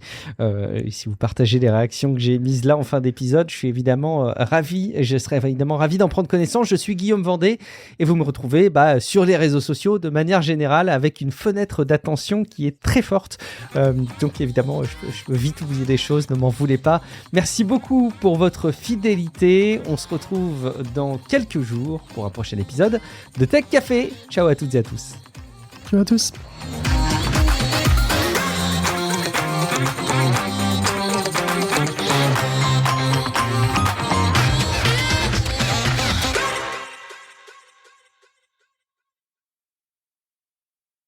Speaker 1: Si vous partagez les réactions que j'ai mises là en fin d'épisode, je suis évidemment ravi. Je serais évidemment ravi d'en prendre connaissance. Je suis Guillaume Vendée et vous me retrouvez sur les réseaux sociaux de manière générale avec une fenêtre d'attention qui est très forte. Donc évidemment, je peux vite oublier des choses, ne m'en voulez pas. Merci beaucoup pour votre fidélité. On se retrouve dans quelques jours pour un prochain épisode de Tech Café. Ciao à toutes et à tous.
Speaker 2: Ciao à tous.